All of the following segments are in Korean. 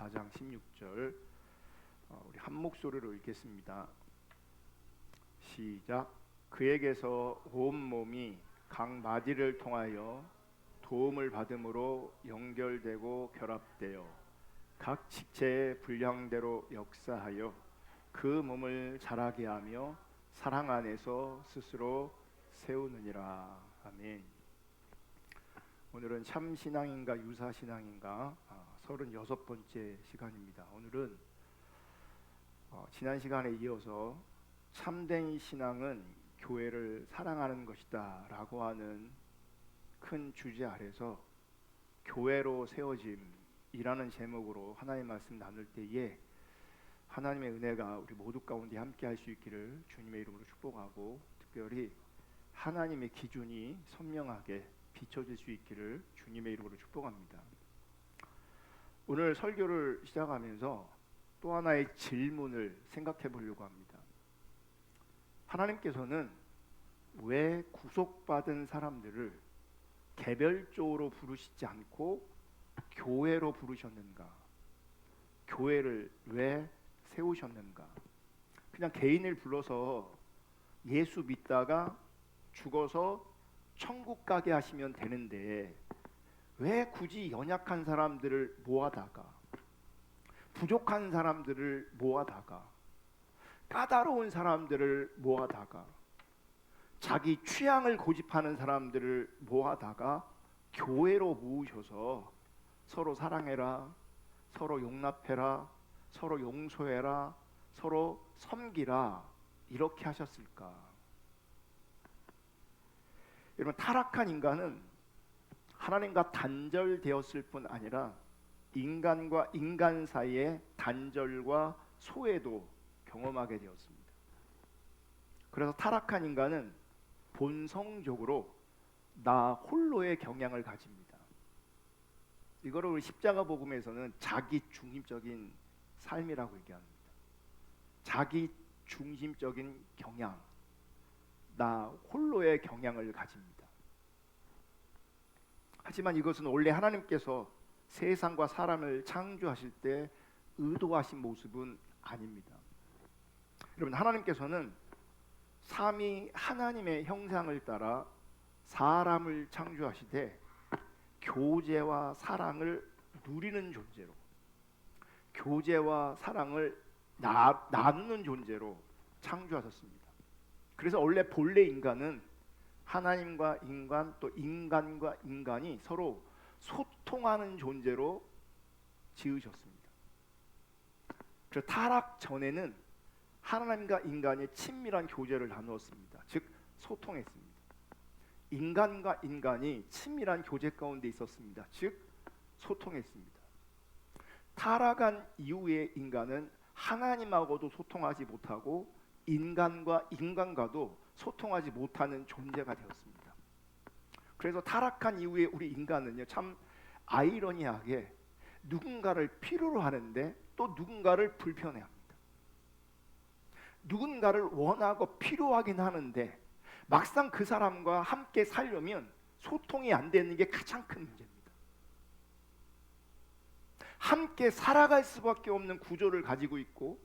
4장 16절 우리 한 목소리로 읽겠습니다. 시작. 그에게서 온 몸이 각 마디를 통하여 도움을 받음으로 연결되고 결합되어 각 지체의 분량대로 역사하여 그 몸을 자라게 하며 사랑 안에서 스스로 세우느니라. 아멘. 오늘은 참신앙인가 유사신앙인가 36번째 시간입니다. 오늘은 지난 시간에 이어서 참된 신앙은 교회를 사랑하는 것이다 라고 하는 큰 주제 아래서 교회로 세워짐이라는 제목으로 하나님의 말씀 나눌 때에 하나님의 은혜가 우리 모두 가운데 함께 할 수 있기를 주님의 이름으로 축복하고, 특별히 하나님의 기준이 선명하게 비춰질 수 있기를 주님의 이름으로 축복합니다. 오늘 설교를 시작하면서 또 하나의 질문을 생각해 보려고 합니다. 하나님께서는 왜 구속받은 사람들을 개별적으로 부르시지 않고 교회로 부르셨는가? 교회를 왜 세우셨는가? 그냥 개인을 불러서 예수 믿다가 죽어서 천국 가게 하시면 되는데 왜 굳이 연약한 사람들을 모아다가, 부족한 사람들을 모아다가, 까다로운 사람들을 모아다가, 자기 취향을 고집하는 사람들을 모아다가 교회로 모으셔서 서로 사랑해라, 서로 용납해라, 서로 용서해라, 서로 섬기라, 이렇게 하셨을까? 여러분, 타락한 인간은 하나님과 단절되었을 뿐 아니라 인간과 인간 사이의 단절과 소외도 경험하게 되었습니다. 그래서 타락한 인간은 본성적으로 나 홀로의 경향을 가집니다. 이거를 우리 십자가 복음에서는 자기 중심적인 삶이라고 얘기합니다. 자기 중심적인 경향, 나 홀로의 경향을 가집니다. 하지만 이것은 원래 하나님께서 세상과 사람을 창조하실 때 의도하신 모습은 아닙니다. 여러분, 하나님께서는 삼위 하나님의 형상을 따라 사람을 창조하시되 교제와 사랑을 누리는 존재로, 교제와 사랑을 나누는 존재로 창조하셨습니다. 그래서 원래 본래 인간은 하나님과 인간, 또 인간과 인간이 서로 소통하는 존재로 지으셨습니다. 그래서 타락 전에는 하나님과 인간의 친밀한 교제를 나누었습니다. 즉 소통했습니다. 인간과 인간이 친밀한 교제 가운데 있었습니다. 즉 소통했습니다. 타락한 이후의 인간은 하나님하고도 소통하지 못하고 인간과 인간과도 소통하지 못하는 존재가 되었습니다. 그래서 타락한 이후에 우리 인간은요, 참 아이러니하게 누군가를 필요로 하는데 또 누군가를 불편해합니다. 누군가를 원하고 필요하긴 하는데 막상 그 사람과 함께 살려면 소통이 안 되는 게 가장 큰 문제입니다. 함께 살아갈 수밖에 없는 구조를 가지고 있고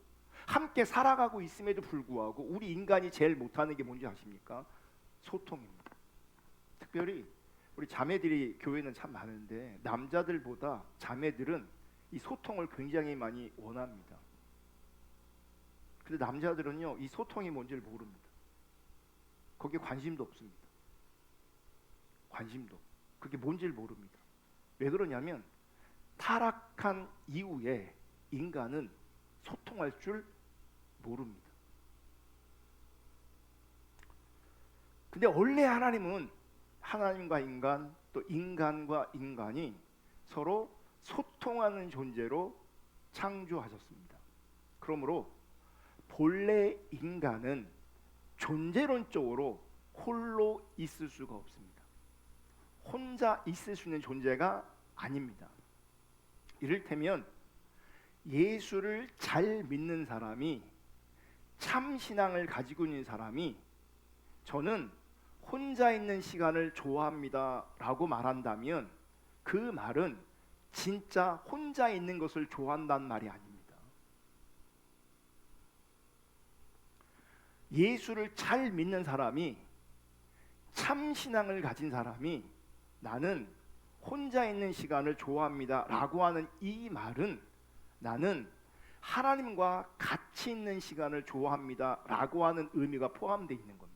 함께 살아가고 있음에도 불구하고 우리 인간이 제일 못하는 게 뭔지 아십니까? 소통입니다. 특별히 우리 자매들이 교회는 참 많은데 남자들보다 자매들은 이 소통을 굉장히 많이 원합니다. 근데 남자들은요, 이 소통이 뭔지를 모릅니다. 거기에 관심도 없습니다. 관심도. 그게 뭔지를 모릅니다. 왜 그러냐면 타락한 이후에 인간은 소통할 줄 모릅니다. 근데 원래 하나님은 하나님과 인간, 또 인간과 인간이 서로 소통하는 존재로 창조하셨습니다. 그러므로 본래 인간은 존재론적으로 홀로 있을 수가 없습니다. 혼자 있을 수 있는 존재가 아닙니다. 이를테면 예수를 잘 믿는 사람이, 참 신앙을 가지고 있는 사람이 저는 혼자 있는 시간을 좋아합니다 라고 말한다면 그 말은 진짜 혼자 있는 것을 좋아한다는 말이 아닙니다. 예수를 잘 믿는 사람이, 참 신앙을 가진 사람이 나는 혼자 있는 시간을 좋아합니다 라고 하는 이 말은 나는 하나님과 같이 있는 시간을 좋아합니다 라고 하는 의미가 포함되어 있는 겁니다.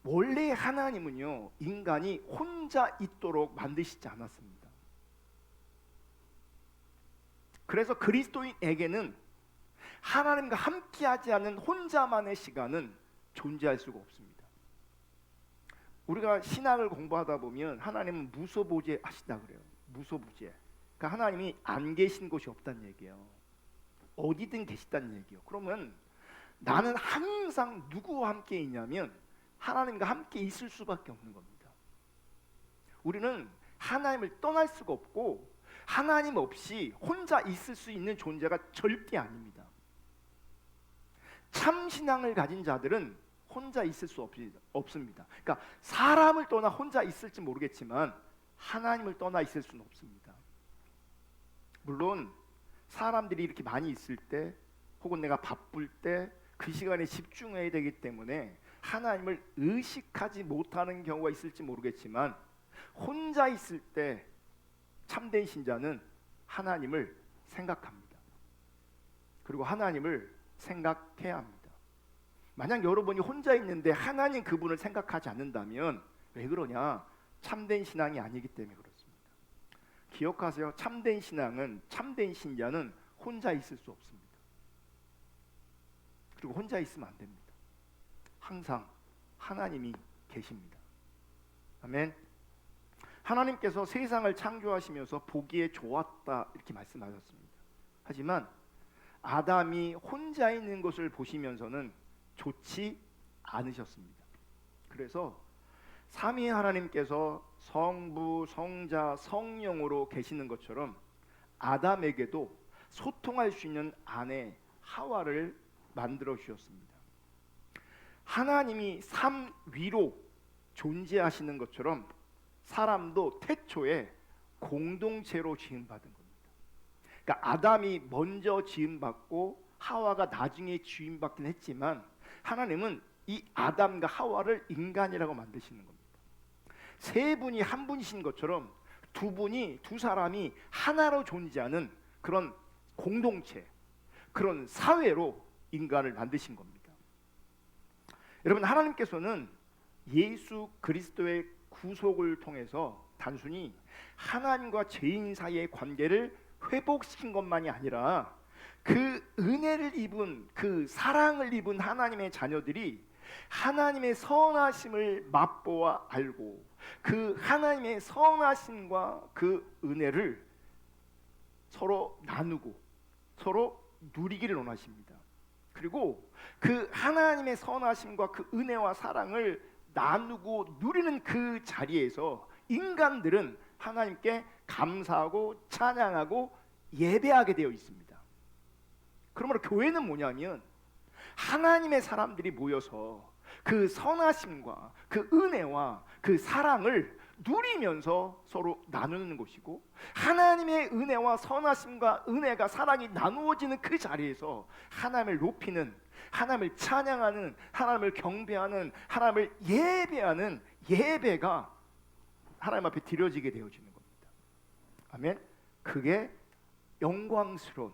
원래 하나님은요, 인간이 혼자 있도록 만드시지 않았습니다. 그래서 그리스도인에게는 하나님과 함께하지 않은 혼자만의 시간은 존재할 수가 없습니다. 우리가 신학을 공부하다 보면 하나님은 무소부재 하시다 그래요. 무소부재. 그러니까 하나님이 안 계신 곳이 없다는 얘기예요. 어디든 계시다는 얘기예요. 그러면 나는 항상 누구와 함께 있냐면 하나님과 함께 있을 수밖에 없는 겁니다. 우리는 하나님을 떠날 수가 없고 하나님 없이 혼자 있을 수 있는 존재가 절대 아닙니다. 참 신앙을 가진 자들은 혼자 있을 수 없습니다. 그러니까 사람을 떠나 혼자 있을지 모르겠지만 하나님을 떠나 있을 수는 없습니다. 물론 사람들이 이렇게 많이 있을 때 혹은 내가 바쁠 때 그 시간에 집중해야 되기 때문에 하나님을 의식하지 못하는 경우가 있을지 모르겠지만 혼자 있을 때 참된 신자는 하나님을 생각합니다. 그리고 하나님을 생각해야 합니다. 만약 여러분이 혼자 있는데 하나님 그분을 생각하지 않는다면 왜 그러냐? 참된 신앙이 아니기 때문에 그렇습니다. 기억하세요. 참된 신앙은, 참된 신자는 혼자 있을 수 없습니다. 그리고 혼자 있으면 안 됩니다. 항상 하나님이 계십니다. 아멘. 하나님께서 세상을 창조하시면서 보기에 좋았다 이렇게 말씀하셨습니다. 하지만 아담이 혼자 있는 것을 보시면서는 좋지 않으셨습니다. 그래서 삼위 하나님께서 성부, 성자, 성령으로 계시는 것처럼 아담에게도 소통할 수 있는 아내 하와를 만들어 주셨습니다. 하나님이 삼위로 존재하시는 것처럼 사람도 태초에 공동체로 지음받은 겁니다. 그러니까 아담이 먼저 지음받고 하와가 나중에 지음받긴 했지만 하나님은 이 아담과 하와를 인간이라고 만드시는 겁니다. 세 분이 한 분이신 것처럼 두 사람이 하나로 존재하는 그런 공동체, 그런 사회로 인간을 만드신 겁니다. 여러분, 하나님께서는 예수 그리스도의 구속을 통해서 단순히 하나님과 죄인 사이의 관계를 회복시킨 것만이 아니라 그 은혜를 입은, 그 사랑을 입은 하나님의 자녀들이 하나님의 선하심을 맛보아 알고 그 하나님의 선하심과 그 은혜를 서로 나누고 서로 누리기를 원하십니다. 그리고 그 하나님의 선하심과 그 은혜와 사랑을 나누고 누리는 그 자리에서 인간들은 하나님께 감사하고 찬양하고 예배하게 되어 있습니다. 그러므로 교회는 뭐냐면 하나님의 사람들이 모여서 그 선하심과 그 은혜와 그 사랑을 누리면서 서로 나누는 것이고, 하나님의 은혜와 선하심과 은혜가 사랑이 나누어지는 그 자리에서 하나님을 높이는, 하나님을 찬양하는, 하나님을 경배하는, 하나님을 예배하는 예배가 하나님 앞에 드려지게 되어지는 겁니다. 아멘. 그게 영광스러운,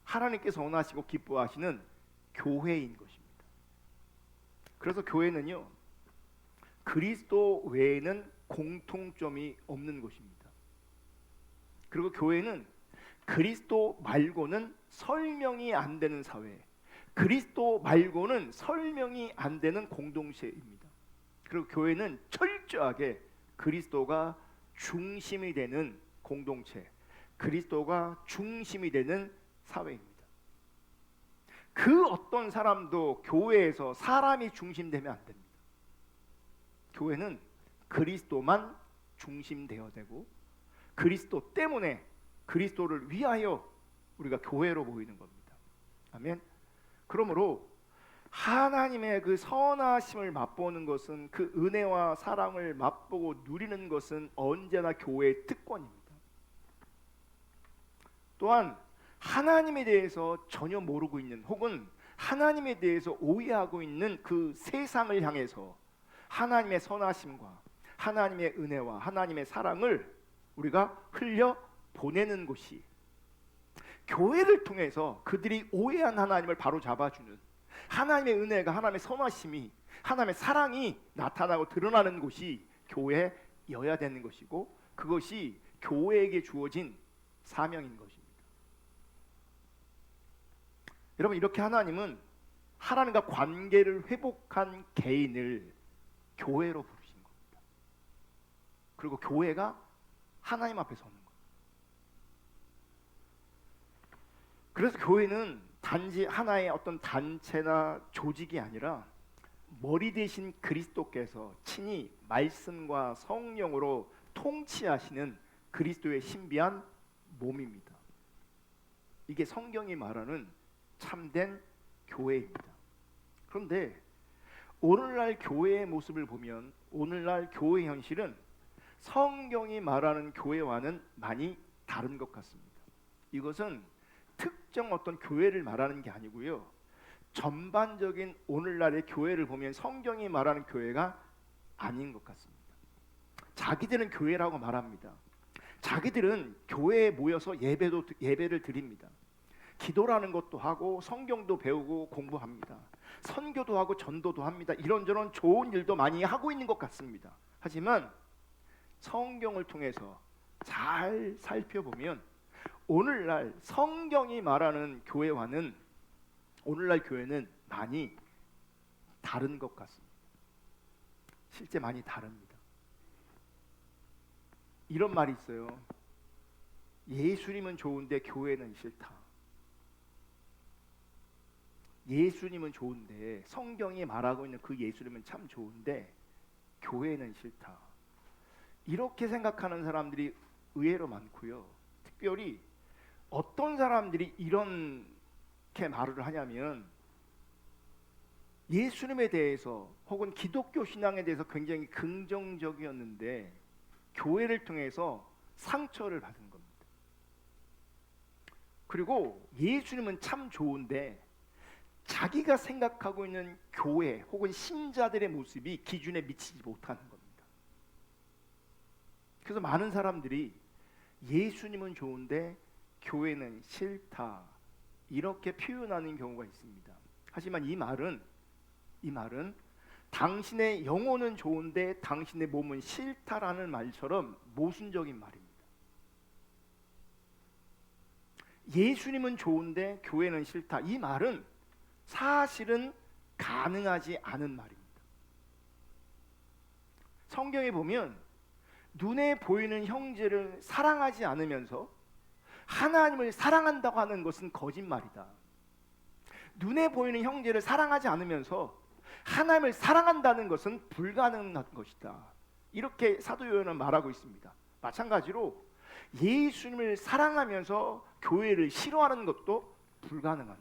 하나님께서 원하시고 기뻐하시는 교회인 것입니다. 그래서 교회는요, 그리스도 외에는 공통점이 없는 것입니다. 그리고 교회는 그리스도 말고는 설명이 안 되는 사회, 그리스도 말고는 설명이 안 되는 공동체입니다. 그리고 교회는 철저하게 그리스도가 중심이 되는 공동체, 그리스도가 중심이 되는 사회입니다. 그 어떤 사람도 교회에서 사람이 중심되면 안 됩니다. 교회는 그리스도만 중심되어야 되고, 그리스도 때문에, 그리스도를 위하여 우리가 교회로 모이는 겁니다. 아멘. 그러므로 하나님의 그 선하심을 맛보는 것은, 그 은혜와 사랑을 맛보고 누리는 것은 언제나 교회의 특권입니다. 또한 하나님에 대해서 전혀 모르고 있는, 혹은 하나님에 대해서 오해하고 있는 그 세상을 향해서 하나님의 선하심과 하나님의 은혜와 하나님의 사랑을 우리가 흘려 보내는 곳이, 교회를 통해서 그들이 오해한 하나님을 바로 잡아주는, 하나님의 은혜가, 하나님의 선하심이, 하나님의 사랑이 나타나고 드러나는 곳이 교회여야 되는 것이고, 그것이 교회에게 주어진 사명인 것입니다. 여러분, 이렇게 하나님은 하나님과 관계를 회복한 개인을 교회로 부르신 겁니다. 그리고 교회가 하나님 앞에 서는 거예요. 그래서 교회는 단지 하나의 어떤 단체나 조직이 아니라 머리 대신 그리스도께서 친히 말씀과 성령으로 통치하시는 그리스도의 신비한 몸입니다. 이게 성경이 말하는 참된 교회입니다. 그런데 오늘날 교회의 모습을 보면, 오늘날 교회 현실은 성경이 말하는 교회와는 많이 다른 것 같습니다. 이것은 특정 어떤 교회를 말하는 게 아니고요, 전반적인 오늘날의 교회를 보면 성경이 말하는 교회가 아닌 것 같습니다. 자기들은 교회라고 말합니다. 자기들은 교회에 모여서 예배를 드립니다. 기도라는 것도 하고 성경도 배우고 공부합니다. 선교도 하고 전도도 합니다. 이런저런 좋은 일도 많이 하고 있는 것 같습니다. 하지만 성경을 통해서 잘 살펴보면 오늘날 성경이 말하는 교회와는, 오늘날 교회는 많이 다른 것 같습니다. 실제 많이 다릅니다. 이런 말이 있어요. 예수님은 좋은데 교회는 싫다. 예수님은 좋은데, 성경이 말하고 있는 그 예수님은 참 좋은데 교회는 싫다. 이렇게 생각하는 사람들이 의외로 많고요. 특별히 어떤 사람들이 이렇게 말을 하냐면, 예수님에 대해서 혹은 기독교 신앙에 대해서 굉장히 긍정적이었는데 교회를 통해서 상처를 받은 겁니다. 그리고 예수님은 참 좋은데 자기가 생각하고 있는 교회 혹은 신자들의 모습이 기준에 미치지 못하는 겁니다. 그래서 많은 사람들이 예수님은 좋은데 교회는 싫다, 이렇게 표현하는 경우가 있습니다. 하지만 이 말은 당신의 영혼은 좋은데 당신의 몸은 싫다라는 말처럼 모순적인 말입니다. 예수님은 좋은데 교회는 싫다, 이 말은 사실은 가능하지 않은 말입니다. 성경에 보면 눈에 보이는 형제를 사랑하지 않으면서 하나님을 사랑한다고 하는 것은 거짓말이다. 눈에 보이는 형제를 사랑하지 않으면서 하나님을 사랑한다는 것은 불가능한 것이다. 이렇게 사도 요한은 말하고 있습니다. 마찬가지로 예수님을 사랑하면서 교회를 싫어하는 것도 불가능한.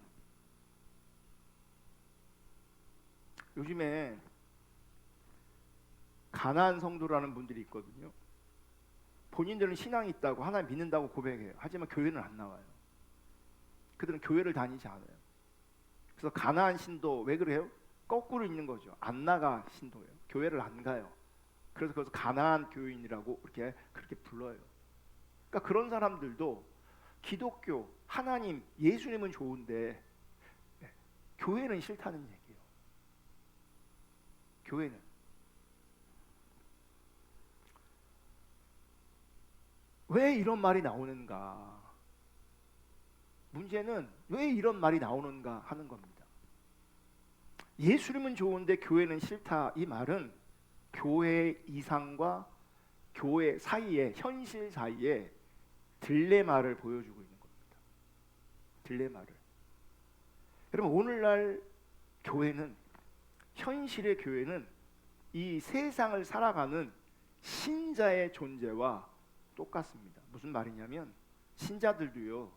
요즘에 가나안 성도라는 분들이 있거든요. 본인들은 신앙이 있다고, 하나님 믿는다고 고백해요. 하지만 교회는 안 나와요. 그들은 교회를 다니지 않아요. 그래서 가나안 신도, 왜 그래요? 거꾸로 있는 거죠. 안 나가 신도예요. 교회를 안 가요. 그래서 그것을 가나안 교인이라고 그렇게 불러요. 그러니까 그런 사람들도 기독교, 하나님, 예수님은 좋은데 교회는 싫다는 얘기예요. 교회는. 왜 이런 말이 나오는가? 문제는 왜 이런 말이 나오는가 하는 겁니다. 예수님은 좋은데 교회는 싫다, 이 말은 교회의 이상과 교회 사이에, 현실 사이에 딜레마를 보여주고 있는 겁니다. 딜레마를. 여러분, 오늘날 교회는, 현실의 교회는 이 세상을 살아가는 신자의 존재와 똑같습니다. 무슨 말이냐면, 신자들도요,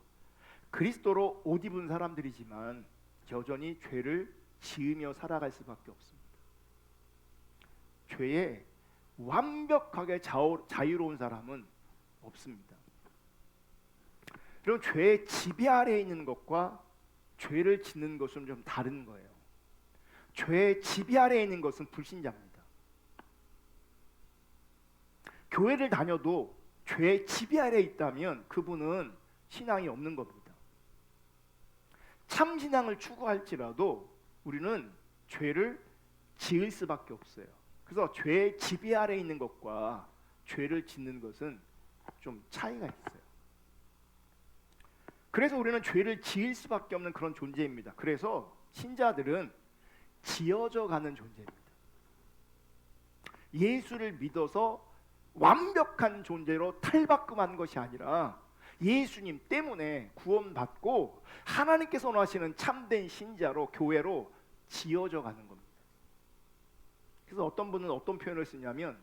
그리스도로 옷 입은 사람들이지만 여전히 죄를 지으며 살아갈 수밖에 없습니다. 죄에 완벽하게 자유로운 사람은 없습니다. 여러분, 죄의 지배 아래에 있는 것과 죄를 짓는 것은 좀 다른 거예요. 죄의 지배 아래에 있는 것은 불신자입니다. 교회를 다녀도 죄의 지배 아래에 있다면 그분은 신앙이 없는 겁니다. 참 신앙을 추구할지라도 우리는 죄를 지을 수밖에 없어요. 그래서 죄의 지배 아래에 있는 것과 죄를 짓는 것은 좀 차이가 있어요. 그래서 우리는 죄를 지을 수밖에 없는 그런 존재입니다. 그래서 신자들은 지어져 가는 존재입니다. 예수를 믿어서 완벽한 존재로 탈바꿈한 것이 아니라 예수님 때문에 구원받고 하나님께서 원하시는 참된 신자로, 교회로 지어져 가는 겁니다. 그래서 어떤 분은 어떤 표현을 쓰냐면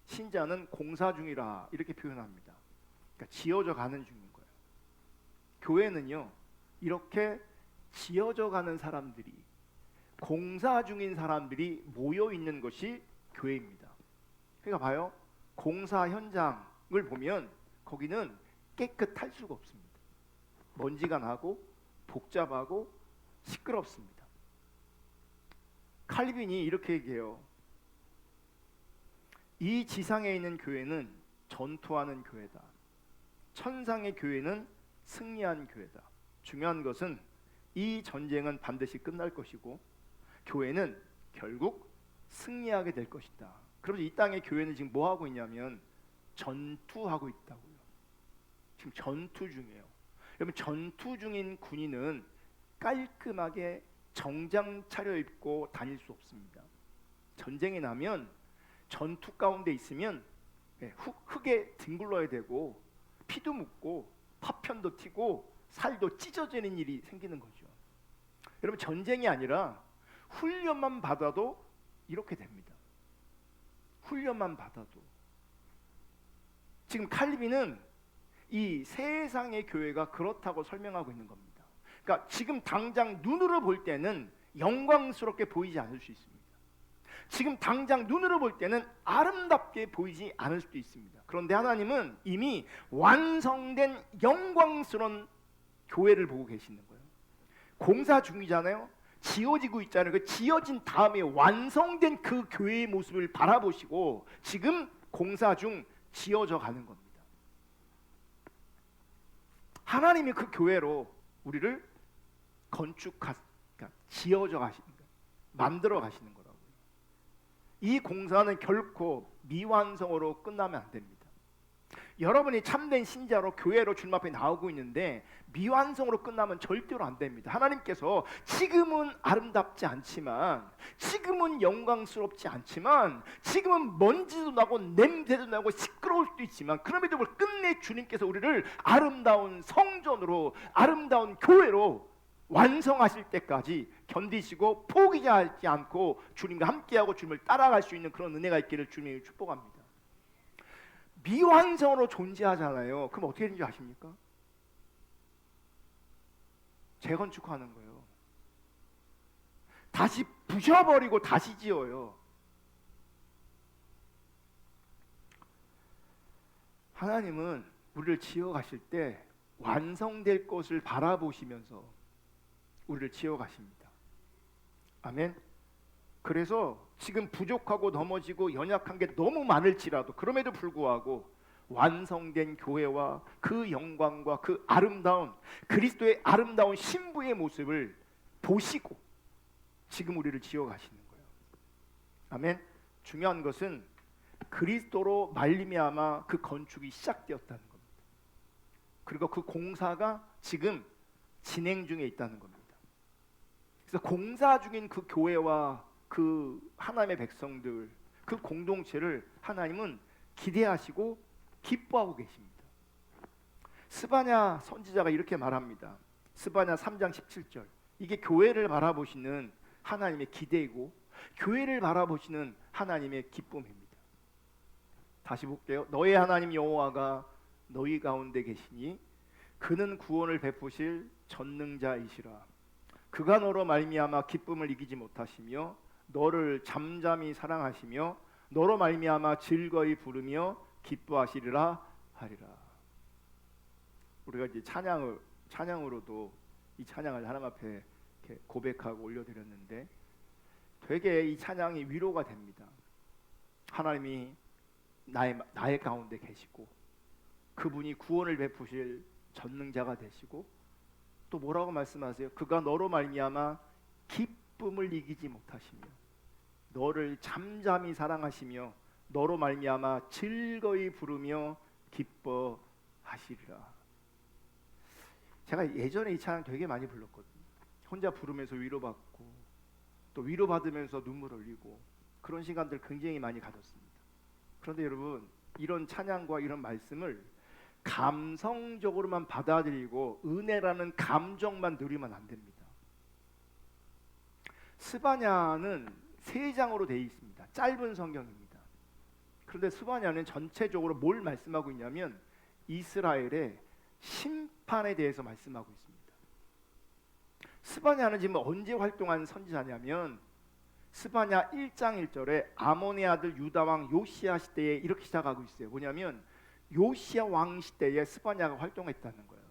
신자는 공사 중이라 이렇게 표현합니다. 그러니까 지어져 가는 중인 거예요. 교회는요, 이렇게 지어져 가는 사람들이, 공사 중인 사람들이 모여 있는 것이 교회입니다. 그러니까 봐요. 공사 현장을 보면 거기는 깨끗할 수가 없습니다. 먼지가 나고 복잡하고 시끄럽습니다. 칼빈이 이렇게 얘기해요. 이 지상에 있는 교회는 전투하는 교회다. 천상의 교회는 승리한 교회다. 중요한 것은 이 전쟁은 반드시 끝날 것이고 교회는 결국 승리하게 될 것이다. 그러면서 이 땅의 교회는 지금 뭐 하고 있냐면 전투하고 있다고요. 지금 전투 중이에요. 여러분, 전투 중인 군인은 깔끔하게 정장 차려입고 다닐 수 없습니다. 전쟁이 나면 전투 가운데 있으면 흙에 뒹굴러야 되고 피도 묻고 파편도 튀고 살도 찢어지는 일이 생기는 거죠. 여러분, 전쟁이 아니라 훈련만 받아도 이렇게 됩니다. 훈련만 받아도. 지금 칼빈은 이 세상의 교회가 그렇다고 설명하고 있는 겁니다. 그러니까 지금 당장 눈으로 볼 때는 영광스럽게 보이지 않을 수 있습니다. 지금 당장 눈으로 볼 때는 아름답게 보이지 않을 수도 있습니다. 그런데 하나님은 이미 완성된 영광스러운 교회를 보고 계시는 거예요. 공사 중이잖아요. 지어지고 있잖아요. 그 지어진 다음에 완성된 그 교회의 모습을 바라보시고 지금 공사 중 지어져 가는 겁니다. 하나님이 그 교회로 우리를 그러니까 지어져 가시는 거예요. 만들어 가시는 거라고요. 이 공사는 결코 미완성으로 끝나면 안 됩니다. 여러분이 참된 신자로 교회로 주님 앞에 나오고 있는데 미완성으로 끝나면 절대로 안 됩니다. 하나님께서 지금은 아름답지 않지만, 지금은 영광스럽지 않지만, 지금은 먼지도 나고 냄새도 나고 시끄러울 수도 있지만, 그럼에도 불구하고 끝내 주님께서 우리를 아름다운 성전으로, 아름다운 교회로 완성하실 때까지 견디시고 포기하지 않고 주님과 함께하고 주님을 따라갈 수 있는 그런 은혜가 있기를 주님이 축복합니다. 미완성으로 존재하잖아요. 그럼 어떻게 되는지 아십니까? 재건축하는 거예요. 다시 부셔버리고 다시 지어요. 하나님은 우리를 지어가실 때 완성될 것을 바라보시면서 우리를 지어가십니다. 아멘. 그래서 지금 부족하고 넘어지고 연약한 게 너무 많을지라도 그럼에도 불구하고 완성된 교회와 그 영광과 그 아름다운 그리스도의 아름다운 신부의 모습을 보시고 지금 우리를 지어가시는 거예요. 아멘. 중요한 것은 그리스도로 말미암아 그 건축이 시작되었다는 겁니다. 그리고 그 공사가 지금 진행 중에 있다는 겁니다. 그래서 공사 중인 그 교회와 그 하나님의 백성들, 그 공동체를 하나님은 기대하시고 기뻐하고 계십니다. 스바냐 선지자가 이렇게 말합니다. 스바냐 3장 17절. 이게 교회를 바라보시는 하나님의 기대이고 교회를 바라보시는 하나님의 기쁨입니다. 다시 볼게요. 너의 하나님 여호와가 너희 가운데 계시니 그는 구원을 베푸실 전능자이시라. 그가 너로 말미암아 기쁨을 이기지 못하시며 너를 잠잠히 사랑하시며 너로 말미암아 즐거이 부르며 기뻐하시리라 하리라. 우리가 이제 찬양으로도 이 찬양을 하나님 앞에 이렇게 고백하고 올려드렸는데 되게 이 찬양이 위로가 됩니다. 하나님이 나의 가운데 계시고 그분이 구원을 베푸실 전능자가 되시고 또 뭐라고 말씀하세요? 그가 너로 말미암아 기쁨을 이기지 못하시며 너를 잠잠히 사랑하시며 너로 말미암아 즐거이 부르며 기뻐하시리라. 제가 예전에 이 찬양 되게 많이 불렀거든요. 혼자 부르면서 위로받고 또 위로받으면서 눈물 흘리고 그런 시간들 굉장히 많이 가졌습니다. 그런데 여러분, 이런 찬양과 이런 말씀을 감성적으로만 받아들이고 은혜라는 감정만 누리면 안 됩니다. 스바냐는 3장으로 되어 있습니다. 짧은 성경입니다. 그런데 스바냐는 전체적으로 뭘 말씀하고 있냐면 이스라엘의 심판에 대해서 말씀하고 있습니다. 스바냐는 지금 언제 활동한 선지자냐면 스바냐 1장 1절에 아몬의 아들 유다 왕 요시야 시대에 이렇게 시작하고 있어요. 뭐냐면 요시야 왕 시대에 스바냐가 활동했다는 거예요.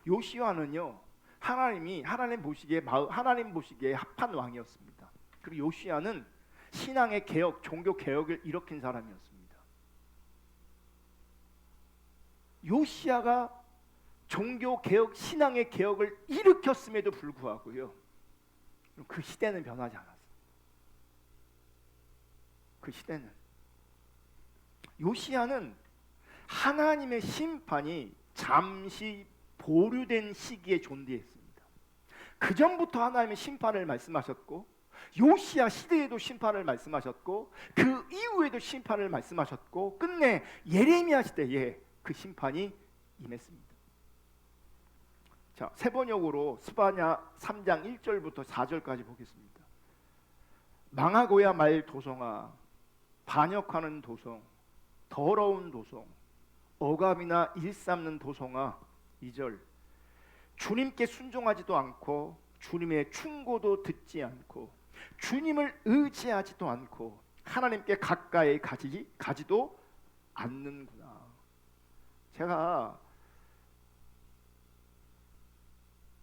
요시야는요, 하나님 보시기에 합한 왕이었습니다. 그리고 요시야는 신앙의 개혁, 종교 개혁을 일으킨 사람이었습니다. 요시야가 종교 개혁, 신앙의 개혁을 일으켰음에도 불구하고요, 그 시대는 변하지 않았어요. 그 시대는 요시야는 하나님의 심판이 잠시 보류된 시기에 존재했습니다. 그 전부터 하나님의 심판을 말씀하셨고 요시야 시대에도 심판을 말씀하셨고 그 이후에도 심판을 말씀하셨고 끝내 예레미야 시대에 그 심판이 임했습니다. 자, 세 번역으로 스바냐 3장 1절부터 4절까지 보겠습니다. 망하고야 말 도성아, 반역하는 도성, 더러운 도성, 억압이나 일삼는 도성아. 2절, 주님께 순종하지도 않고 주님의 충고도 듣지 않고 주님을 의지하지도 않고 하나님께 가까이 가지도 않는구나. 제가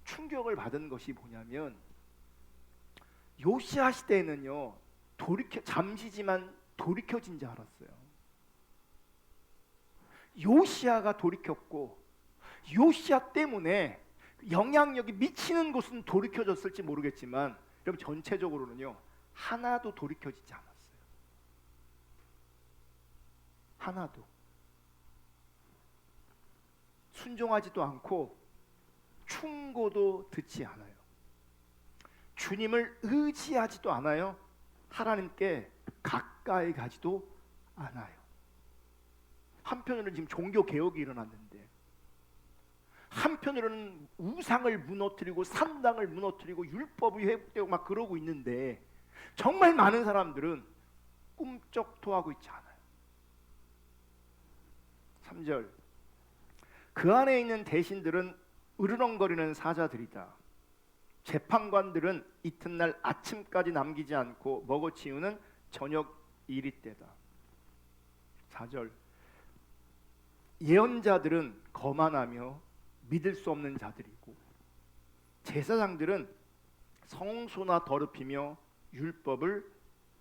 충격을 받은 것이 뭐냐면 요시야 시대에는요, 잠시지만 돌이켜진 줄 알았어요. 요시야가 돌이켰고 요시야 때문에 영향력이 미치는 곳은 돌이켜졌을지 모르겠지만 여러분, 전체적으로는요 하나도 돌이켜지지 않았어요. 하나도 순종하지도 않고 충고도 듣지 않아요. 주님을 의지하지도 않아요. 하나님께 가까이 가지도 않아요. 한편으로는 지금 종교 개혁이 일어났는데 한편으로는 우상을 무너뜨리고 산당을 무너뜨리고 율법이 회복되고 막 그러고 있는데 정말 많은 사람들은 꿈쩍 토하고 있지 않아요. 3절, 그 안에 있는 대신들은 으르렁거리는 사자들이다. 재판관들은 이튿날 아침까지 남기지 않고 먹어치우는 저녁 이리 때다. 4절, 예언자들은 거만하며 믿을 수 없는 자들이고 제사장들은 성소나 더럽히며 율법을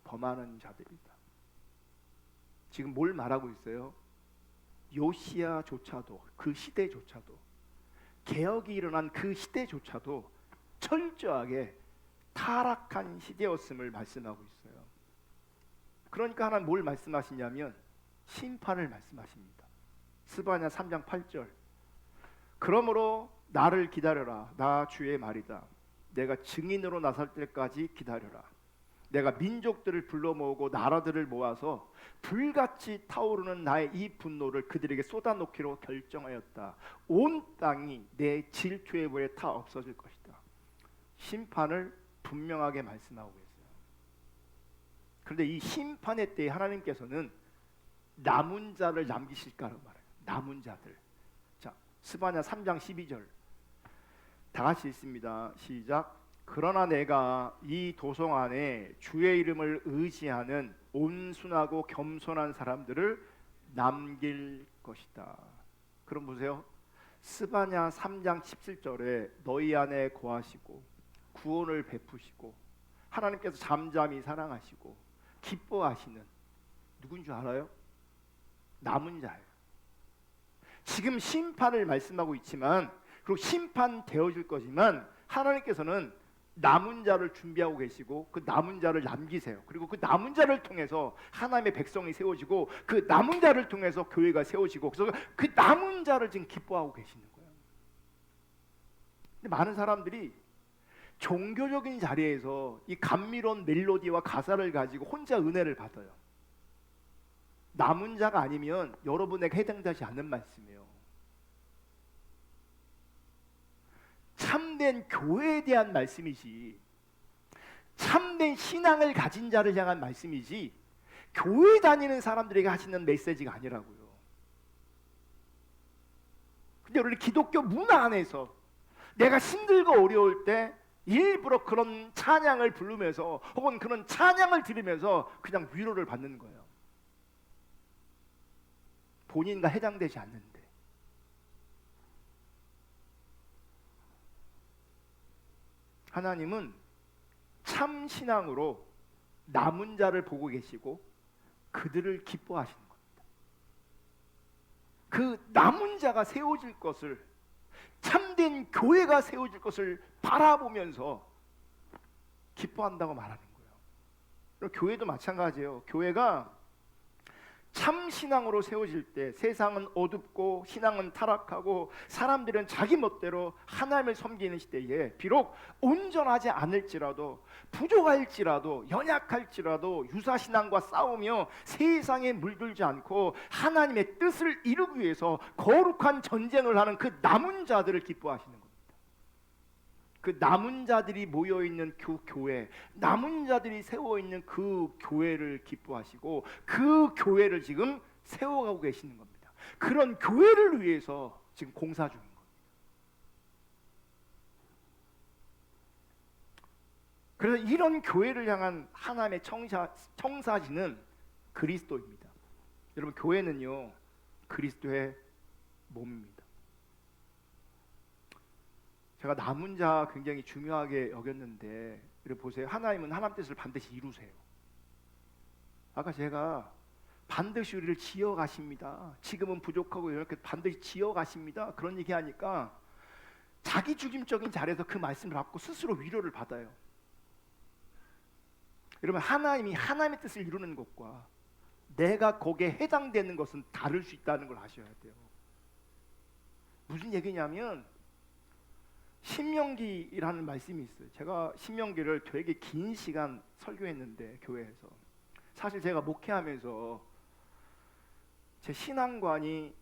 범하는 자들이다. 지금 뭘 말하고 있어요? 요시야조차도, 그 시대조차도, 개혁이 일어난 그 시대조차도 철저하게 타락한 시대였음을 말씀하고 있어요. 그러니까 하나님 뭘 말씀하시냐면 심판을 말씀하십니다. 스바냐 3장 8절, 그러므로 나를 기다려라. 나 주의 말이다. 내가 증인으로 나설 때까지 기다려라. 내가 민족들을 불러 모으고 나라들을 모아서 불같이 타오르는 나의 이 분노를 그들에게 쏟아놓기로 결정하였다. 온 땅이 내 질투의 불에 타 없어질 것이다. 심판을 분명하게 말씀하고 계세요. 그런데 이 심판의 때에 하나님께서는 남은 자를 남기실까로 말해요. 남은 자들. 자, 스바냐 3장 12절, 다 같이 읽습니다. 시작. 그러나 내가 이 도성 안에 주의 이름을 의지하는 온순하고 겸손한 사람들을 남길 것이다. 그럼 보세요. 스바냐 3장 17절에 너희 안에 거하시고 구원을 베푸시고 하나님께서 잠잠히 사랑하시고 기뻐하시는 누군 줄 알아요? 남은 자예요. 지금 심판을 말씀하고 있지만, 그리고 심판되어질 거지만 하나님께서는 남은 자를 준비하고 계시고 그 남은 자를 남기세요. 그리고 그 남은 자를 통해서 하나님의 백성이 세워지고 그 남은 자를 통해서 교회가 세워지고, 그래서 그 남은 자를 지금 기뻐하고 계시는 거예요. 근데 많은 사람들이 종교적인 자리에서 이 감미로운 멜로디와 가사를 가지고 혼자 은혜를 받아요. 남은 자가 아니면 여러분에게 해당되지 않는 말씀이에요. 참된 교회에 대한 말씀이지, 참된 신앙을 가진 자를 향한 말씀이지, 교회 다니는 사람들에게 하시는 메시지가 아니라고요. 근데 우리 기독교 문화 안에서 내가 힘들고 어려울 때 일부러 그런 찬양을 부르면서 혹은 그런 찬양을 들으면서 그냥 위로를 받는 거예요. 본인과 해당되지 않는데. 하나님은 참 신앙으로 남은 자를 보고 계시고 그들을 기뻐하시는 겁니다. 그 남은 자가 세워질 것을, 참된 교회가 세워질 것을 바라보면서 기뻐한다고 말하는 거예요. 교회도 마찬가지예요. 교회가 참 신앙으로 세워질 때 세상은 어둡고 신앙은 타락하고 사람들은 자기 멋대로 하나님을 섬기는 시대에 비록 온전하지 않을지라도, 부족할지라도, 연약할지라도 유사신앙과 싸우며 세상에 물들지 않고 하나님의 뜻을 이루기 위해서 거룩한 전쟁을 하는 그 남은 자들을 기뻐하시는 겁니다. 그 남은 자들이 모여있는 그 교회, 남은 자들이 세워있는 그 교회를 기뻐하시고 그 교회를 지금 세워가고 계시는 겁니다. 그런 교회를 위해서 지금 공사 중인 겁니다. 그래서 이런 교회를 향한 하나님의 청사진은 그리스도입니다. 여러분, 교회는요 그리스도의 몸입니다. 제가 남은 자 굉장히 중요하게 여겼는데, 여러분 보세요. 하나님은 하나님 뜻을 반드시 이루세요. 아까 제가 반드시 우리를 지어가십니다, 지금은 부족하고 이렇게 반드시 지어가십니다, 그런 얘기하니까 자기 중심적인 자리에서 그 말씀을 받고 스스로 위로를 받아요. 여러분, 하나님이 하나님의 뜻을 이루는 것과 내가 거기에 해당되는 것은 다를 수 있다는 걸 아셔야 돼요. 무슨 얘기냐면 신명기라는 말씀이 있어요. 제가 신명기를 되게 긴 시간 설교했는데 교회에서, 사실 제가 목회하면서 제 신앙관이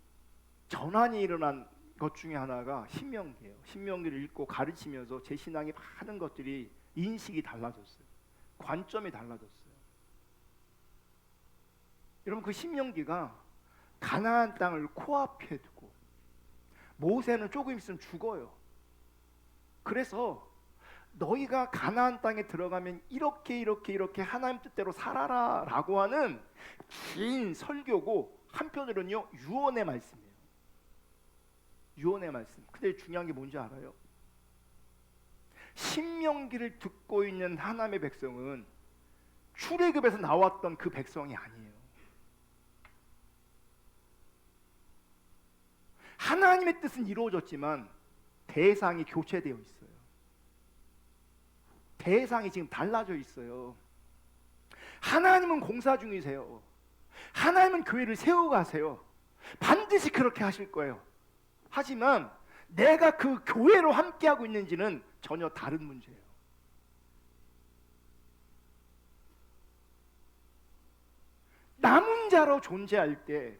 전환이 일어난 것 중에 하나가 신명기예요. 신명기를 읽고 가르치면서 제 신앙이 많은 것들이 인식이 달라졌어요. 관점이 달라졌어요. 여러분, 그 신명기가 가나안 땅을 코앞에 두고 모세는 조금 있으면 죽어요. 그래서 너희가 가나안 땅에 들어가면 이렇게 하나님 뜻대로 살아라 라고 하는 긴 설교고, 한편으로는요 유언의 말씀이에요. 유언의 말씀. 근데 중요한 게 뭔지 알아요? 신명기를 듣고 있는 하나님의 백성은 출애굽에서 나왔던 그 백성이 아니에요. 하나님의 뜻은 이루어졌지만 대상이 교체되어 있어요. 대상이 지금 달라져 있어요. 하나님은 공사 중이세요. 하나님은 교회를 세워가세요. 반드시 그렇게 하실 거예요. 하지만 내가 그 교회로 함께하고 있는지는 전혀 다른 문제예요. 남은 자로 존재할 때,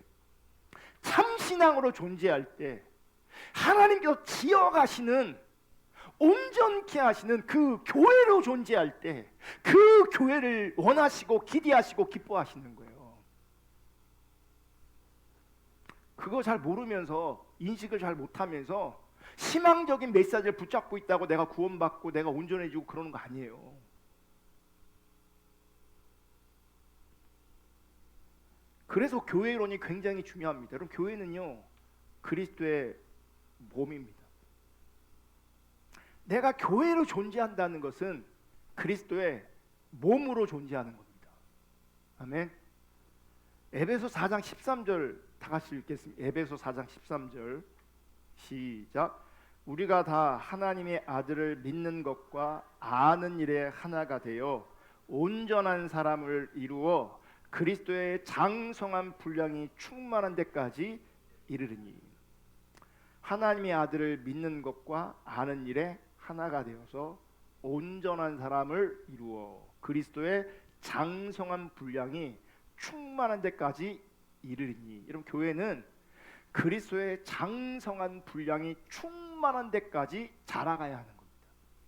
참신앙으로 존재할 때, 하나님께서 지어가시는, 온전케 하시는 그 교회로 존재할 때 그 교회를 원하시고 기대하시고 기뻐하시는 거예요. 그거 잘 모르면서, 인식을 잘 못하면서 희망적인 메시지를 붙잡고 있다고 내가 구원받고 내가 온전해지고 그러는 거 아니에요. 그래서 교회론이 굉장히 중요합니다. 여러분, 교회는요 그리스도의 몸입니다. 내가 교회로 존재한다는 것은 그리스도의 몸으로 존재하는 겁니다. 아멘. 에베소 4장 13절 다 같이 읽겠습니다. 에베소 4장 13절 시작. 우리가 다 하나님의 아들을 믿는 것과 아는 일에 하나가 되어 온전한 사람을 이루어 그리스도의 장성한 분량이 충만한 데까지 이르르니. 하나님의 아들을 믿는 것과 아는 일에 하나가 되어서 온전한 사람을 이루어 그리스도의 장성한 분량이 충만한 데까지 이르리니. 여러분, 교회는 그리스도의 장성한 분량이 충만한 데까지 자라가야 하는 겁니다.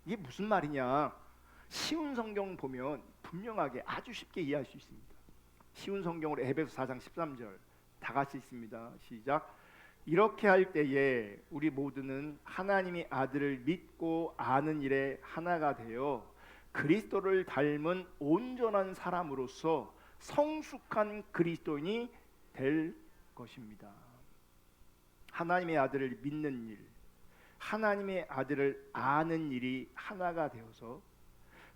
이게 무슨 말이냐? 쉬운 성경 보면 분명하게 아주 쉽게 이해할 수 있습니다. 쉬운 성경으로 에베소 4장 13절 다 같이 있습니다. 시작. 이렇게 할 때에 우리 모두는 하나님의 아들을 믿고 아는 일에 하나가 되어 그리스도를 닮은 온전한 사람으로서 성숙한 그리스도인이 될 것입니다. 하나님의 아들을 믿는 일, 하나님의 아들을 아는 일이 하나가 되어서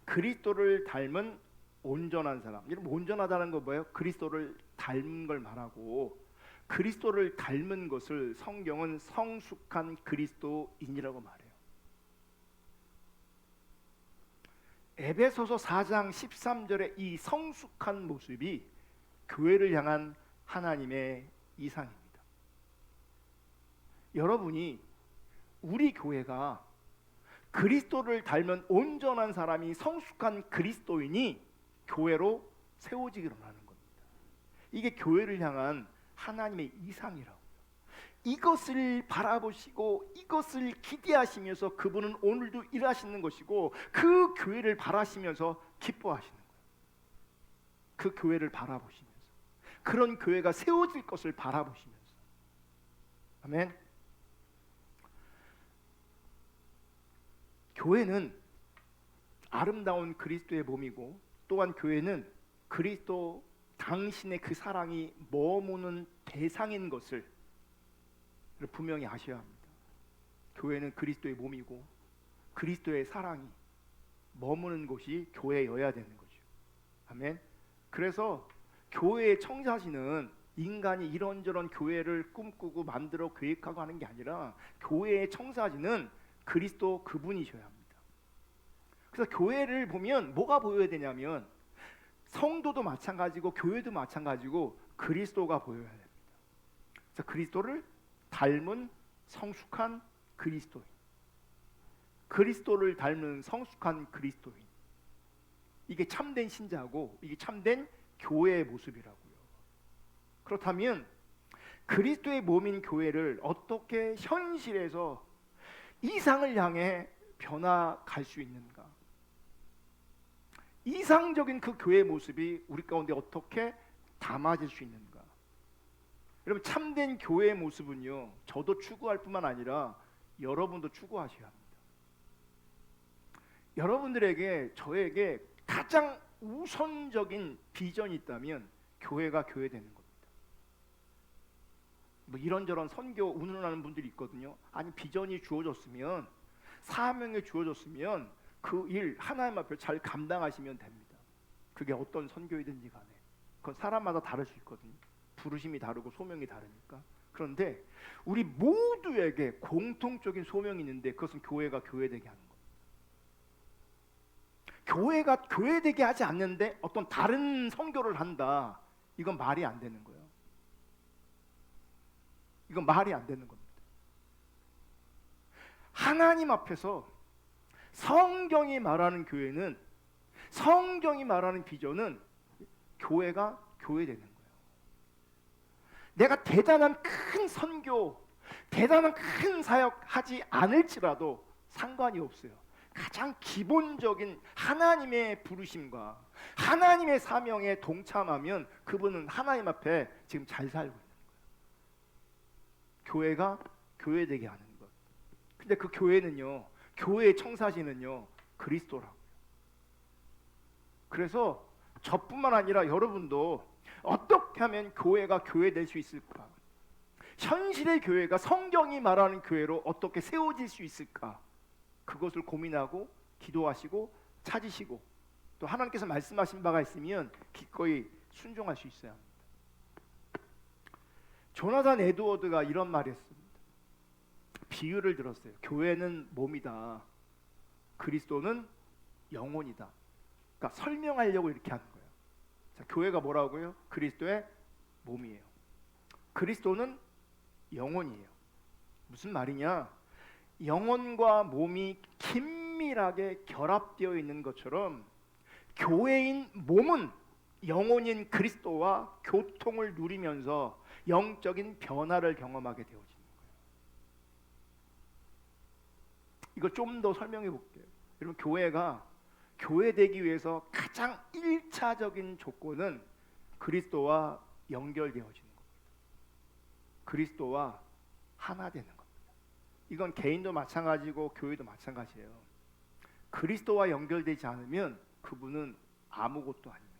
그리스도를 닮은 온전한 사람. 여러분, 온전하다는 거 뭐예요? 그리스도를 닮은 걸 말하고, 그리스도를 닮은 것을 성경은 성숙한 그리스도인이라고 말해요. 에베소서 4장 13절의 이 성숙한 모습이 교회를 향한 하나님의 이상입니다. 여러분이, 우리 교회가 그리스도를 닮은 온전한 사람이, 성숙한 그리스도인이 교회로 세워지기를 원하는 겁니다. 이게 교회를 향한 하나님의 이상이라고요. 이것을 바라보시고 이것을 기대하시면서 그분은 오늘도 일하시는 것이고, 그 교회를 바라시면서 기뻐하시는 거예요. 그 교회를 바라보시면서, 그런 교회가 세워질 것을 바라보시면서. 아멘. 교회는 아름다운 그리스도의 몸이고, 또한 교회는 그리스도 당신의 그 사랑이 머무는 대상인 것을 분명히 아셔야 합니다. 교회는 그리스도의 몸이고 그리스도의 사랑이 머무는 곳이 교회여야 되는 거죠. 아멘. 그래서 교회의 청사진은 인간이 이런저런 교회를 꿈꾸고 만들어 계획하고 하는 게 아니라, 교회의 청사진은 그리스도 그분이셔야 합니다. 그래서 교회를 보면 뭐가 보여야 되냐면, 성도도 마찬가지고 교회도 마찬가지고 그리스도가 보여야 됩니다. 그래서 그리스도를 닮은 성숙한 그리스도인, 그리스도를 닮은 성숙한 그리스도인, 이게 참된 신자고 이게 참된 교회의 모습이라고요. 그렇다면 그리스도의 몸인 교회를 어떻게 현실에서 이상을 향해 변화갈 수 있는가? 이상적인 그 교회의 모습이 우리 가운데 어떻게 담아질 수 있는가? 여러분, 참된 교회의 모습은요, 저도 추구할 뿐만 아니라 여러분도 추구하셔야 합니다. 여러분들에게, 저에게 가장 우선적인 비전이 있다면 교회가 교회되는 겁니다. 뭐 이런저런 선교 운운하는 분들이 있거든요. 아니, 비전이 주어졌으면, 사명이 주어졌으면 그 일 하나님 앞에 잘 감당하시면 됩니다. 그게 어떤 선교이든지 간에. 그건 사람마다 다를 수 있거든요. 부르심이 다르고 소명이 다르니까. 그런데 우리 모두에게 공통적인 소명이 있는데, 그것은 교회가 교회되게 하는 겁니다. 교회가 교회되게 하지 않는데 어떤 다른 선교를 한다, 이건 말이 안 되는 거예요. 이건 말이 안 되는 겁니다. 하나님 앞에서 성경이 말하는 교회는, 성경이 말하는 비전은 교회가 교회되는 거예요. 내가 대단한 큰 선교, 대단한 큰 사역 하지 않을지라도 상관이 없어요. 가장 기본적인 하나님의 부르심과 하나님의 사명에 동참하면 그분은 하나님 앞에 지금 잘 살고 있는 거예요. 교회가 교회되게 하는 것. 근데 그 교회는요, 교회의 청사진은요, 그리스도라고요. 그래서 저뿐만 아니라 여러분도 어떻게 하면 교회가 교회 될 수 있을까? 현실의 교회가 성경이 말하는 교회로 어떻게 세워질 수 있을까? 그것을 고민하고 기도하시고 찾으시고, 또 하나님께서 말씀하신 바가 있으면 기꺼이 순종할 수 있어야 합니다. 조나단 에드워드가 이런 말을 했습니다. 비유를 들었어요. 교회는 몸이다, 그리스도는 영혼이다. 그러니까 설명하려고 이렇게 하는 거예요. 자, 교회가 뭐라고요? 그리스도의 몸이에요. 그리스도는 영혼이에요. 무슨 말이냐? 영혼과 몸이 긴밀하게 결합되어 있는 것처럼 교회인 몸은 영혼인 그리스도와 교통을 누리면서 영적인 변화를 경험하게 되어지는 거예요. 이걸 좀 더 설명해 볼게요. 여러분, 교회가 교회 되기 위해서 가장 1차적인 조건은 그리스도와 연결되어지는 겁니다. 그리스도와 하나 되는 겁니다. 이건 개인도 마찬가지고 교회도 마찬가지예요. 그리스도와 연결되지 않으면 그분은 아무것도 아닙니다.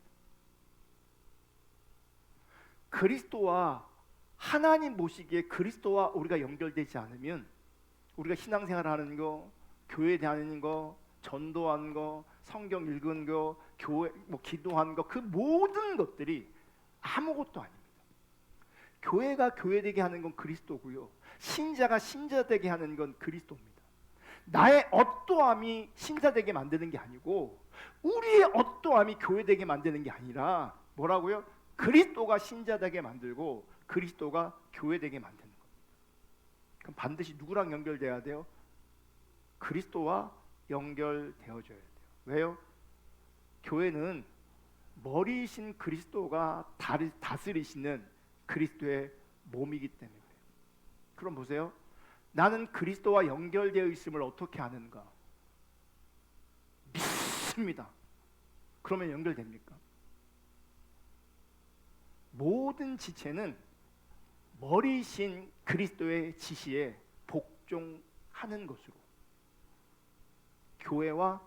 그리스도와 하나님 보시기에 그리스도와 우리가 연결되지 않으면 우리가 신앙생활하는 거, 교회 다니는 거, 전도하는 거, 성경 읽은 거, 교회 기도하는 거, 그 모든 것들이 아무것도 아닙니다. 교회가 교회되게 하는 건 그리스도고요, 신자가 신자되게 하는 건 그리스도입니다. 나의 어떠함이 신자되게 만드는 게 아니고 우리의 어떠함이 교회되게 만드는 게 아니라 뭐라고요? 그리스도가 신자되게 만들고 그리스도가 교회되게 만드는 겁니다. 그럼 반드시 누구랑 연결돼야 돼요? 그리스도와 연결되어져야 돼요. 왜요? 교회는 머리이신 그리스도가 다스리시는 그리스도의 몸이기 때문에 그래요. 그럼 보세요. 나는 그리스도와 연결되어 있음을 어떻게 아는가? 믿습니다. 그러면 연결됩니까? 모든 지체는 머리이신 그리스도의 지시에 복종하는 것으로 교회와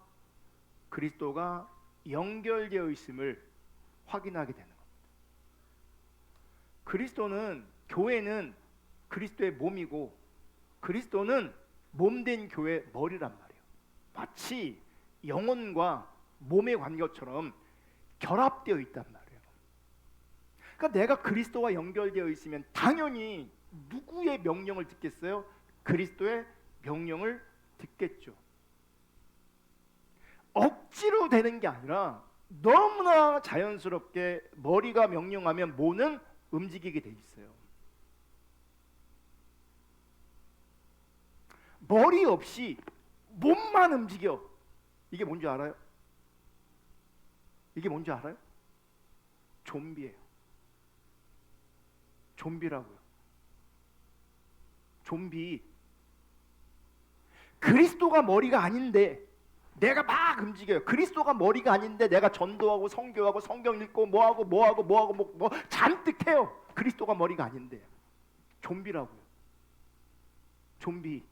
그리스도가 연결되어 있음을 확인하게 되는 겁니다. 교회는 그리스도의 몸이고 그리스도는 몸된 교회 머리란 말이에요. 마치 영혼과 몸의 관계처럼 결합되어 있단 말이에요. 그러니까 내가 그리스도와 연결되어 있으면 당연히 누구의 명령을 듣겠어요? 그리스도의 명령을 듣겠죠. 억지로 되는 게 아니라 너무나 자연스럽게 머리가 명령하면 몸은 움직이게 돼 있어요. 머리 없이 몸만 움직여. 이게 뭔지 알아요? 이게 뭔지 알아요? 좀비예요. 좀비라고요. 좀비. 그리스도가 머리가 아닌데 내가 막 움직여요. 그리스도가 머리가 아닌데 내가 전도하고 선교하고 성경 읽고 뭐하고 잔뜩 해요. 그리스도가 머리가 아닌데. 좀비라고요. 좀비.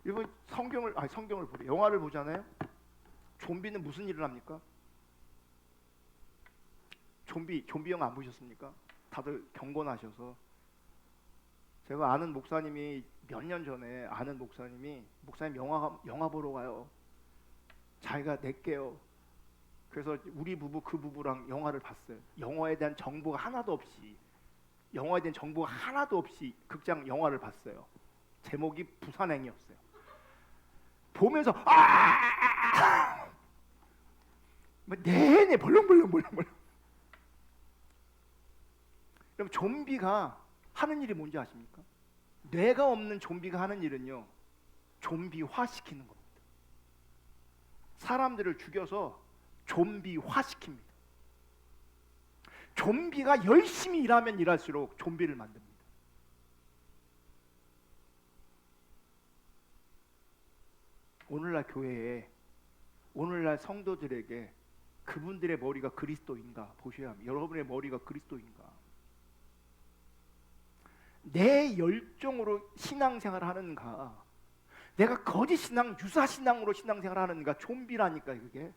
이거 성경을 보래. 영화를 보잖아요. 좀비는 무슨 일을 합니까? 좀비 영화 안 보셨습니까? 다들 경건하셔서. 제가 아는 목사님이 몇 년 전에 목사님 영화 보러 가요. 자기가 낼게요. 그래서 우리 부부 그 부부랑 영화를 봤어요. 영화에 대한 정보가 하나도 없이 극장 영화를 봤어요. 제목이 부산행이었어요. 보면서 내내 벌렁벌렁. 그럼 좀비가 하는 일이 뭔지 아십니까? 뇌가 없는 좀비가 하는 일은요, 좀비화시키는 겁니다. 사람들을 죽여서 좀비화시킵니다. 좀비가 열심히 일하면 일할수록 좀비를 만듭니다. 오늘날 교회에, 오늘날 성도들에게 그분들의 머리가 그리스도인가 보셔야 합니다. 여러분의 머리가 그리스도인가? 내 열정으로 신앙생활을 하는가, 내가 거짓 신앙, 유사 신앙으로 신앙생활을 하는가. 좀비라니까 그게.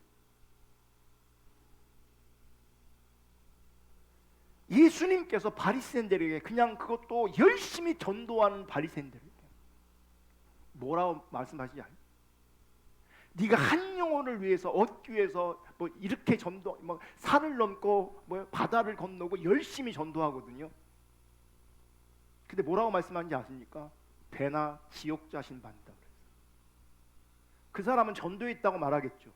예수님께서 바리새인들에게 그냥 그것도 열심히 전도하는 바리새인들에게 뭐라고 말씀하시지 않아요? 네가 한 영혼을 위해서 얻기 위해서 뭐 이렇게 전도, 뭐 산을 넘고 뭐 바다를 건너고 열심히 전도하거든요. 근데 뭐라고 말씀하는지 아십니까? 배나 지옥 자신 받는다. 그 사람은 전도했다고 말하겠죠.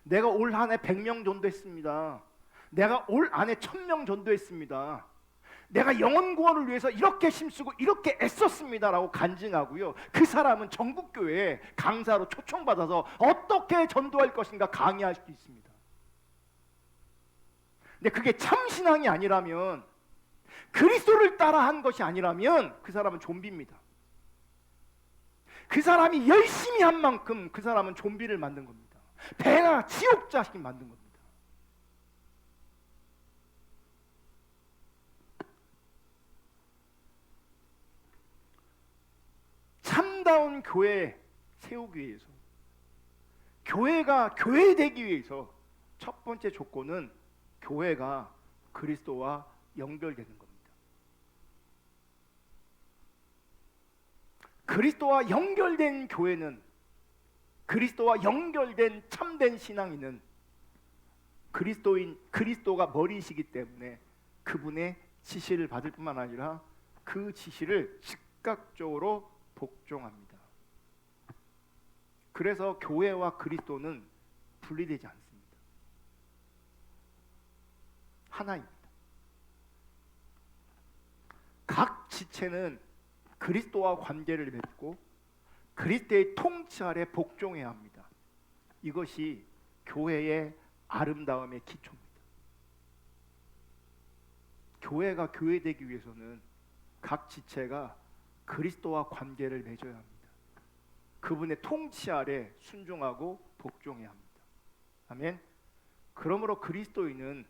내가 올 한 해 100명 전도했습니다. 내가 올 한 해 1000명 전도했습니다. 내가 영혼 구원을 위해서 이렇게 힘쓰고 이렇게 애썼습니다라고 간증하고요. 그 사람은 전국교회에 강사로 초청받아서 어떻게 전도할 것인가 강의할 수도 있습니다. 근데 그게 참신앙이 아니라면, 그리스도를 따라 한 것이 아니라면 그 사람은 좀비입니다. 그 사람이 열심히 한 만큼 그 사람은 좀비를 만든 겁니다. 배나 지옥 자식 만든 겁니다. 참다운 교회 세우기 위해서, 교회가 교회되기 위해서 첫 번째 조건은 교회가 그리스도와 연결되는 겁니다. 그리스도와 연결된 교회는, 그리스도와 연결된 참된 신앙인은 그리스도가 머리이시기 때문에 그분의 지시를 받을 뿐만 아니라 그 지시를 즉각적으로 복종합니다. 그래서 교회와 그리스도는 분리되지 않습니다. 하나입니다. 각 지체는 그리스도와 관계를 맺고 그리스도의 통치 아래 복종해야 합니다. 이것이 교회의 아름다움의 기초입니다. 교회가 교회되기 위해서는 각 지체가 그리스도와 관계를 맺어야 합니다. 그분의 통치 아래 순종하고 복종해야 합니다. 아멘. 그러므로 그리스도인은